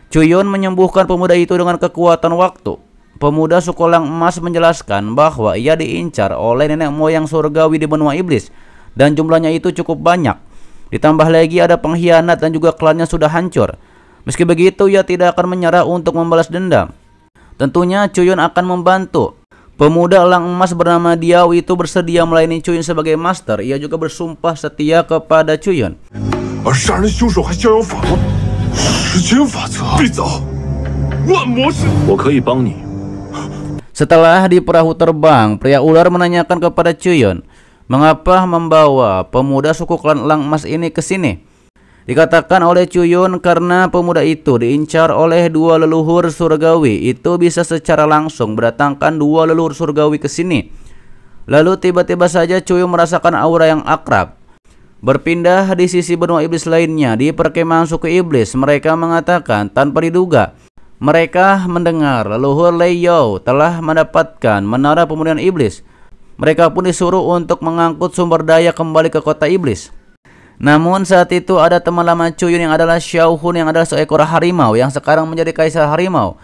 Chuyun menyembuhkan pemuda itu dengan kekuatan waktu. Pemuda suku elang emas menjelaskan bahwa ia diincar oleh nenek moyang surgawi di benua iblis dan jumlahnya itu cukup banyak. Ditambah lagi ada pengkhianat dan juga klannya sudah hancur. Meski begitu ia tidak akan menyerah untuk membalas dendam. Tentunya Chuyun akan membantu. Pemuda elang emas bernama Diao itu bersedia melayani Chuyun sebagai master. Ia juga bersumpah setia kepada Chuyun. 而杀人凶手还逍遥法吗？时间法则，必走，万魔是。我可以帮你。 Setelah di perahu terbang, pria ular menanyakan kepada Chuyun, mengapa membawa pemuda suku klan elang emas ini ke sini? Dikatakan oleh Chuyun karena pemuda itu diincar oleh dua leluhur surgawi. Itu bisa secara langsung berdatangkan dua leluhur surgawi ke sini. Lalu tiba-tiba saja Chuyun merasakan aura yang akrab. Berpindah di sisi benua iblis lainnya di perkemahan suku iblis, mereka mengatakan tanpa diduga. Mereka mendengar leluhur Lei Yao telah mendapatkan menara pemulihan iblis. Mereka pun disuruh untuk mengangkut sumber daya kembali ke kota iblis. Namun saat itu ada teman lama Chuyun yang adalah Xiao Hun yang adalah seekor harimau yang sekarang menjadi kaisar harimau.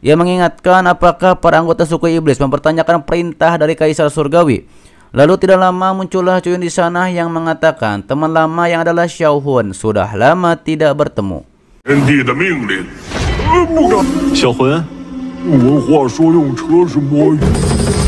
Ia mengingatkan apakah para anggota suku iblis mempertanyakan perintah dari kaisar surgawi. Lalu tidak lama muncullah Chuyun di sana yang mengatakan teman lama yang adalah Xiao Hun sudah lama tidak bertemu. 天帝的命令，不敢。小魂，文话说用车是摸鱼。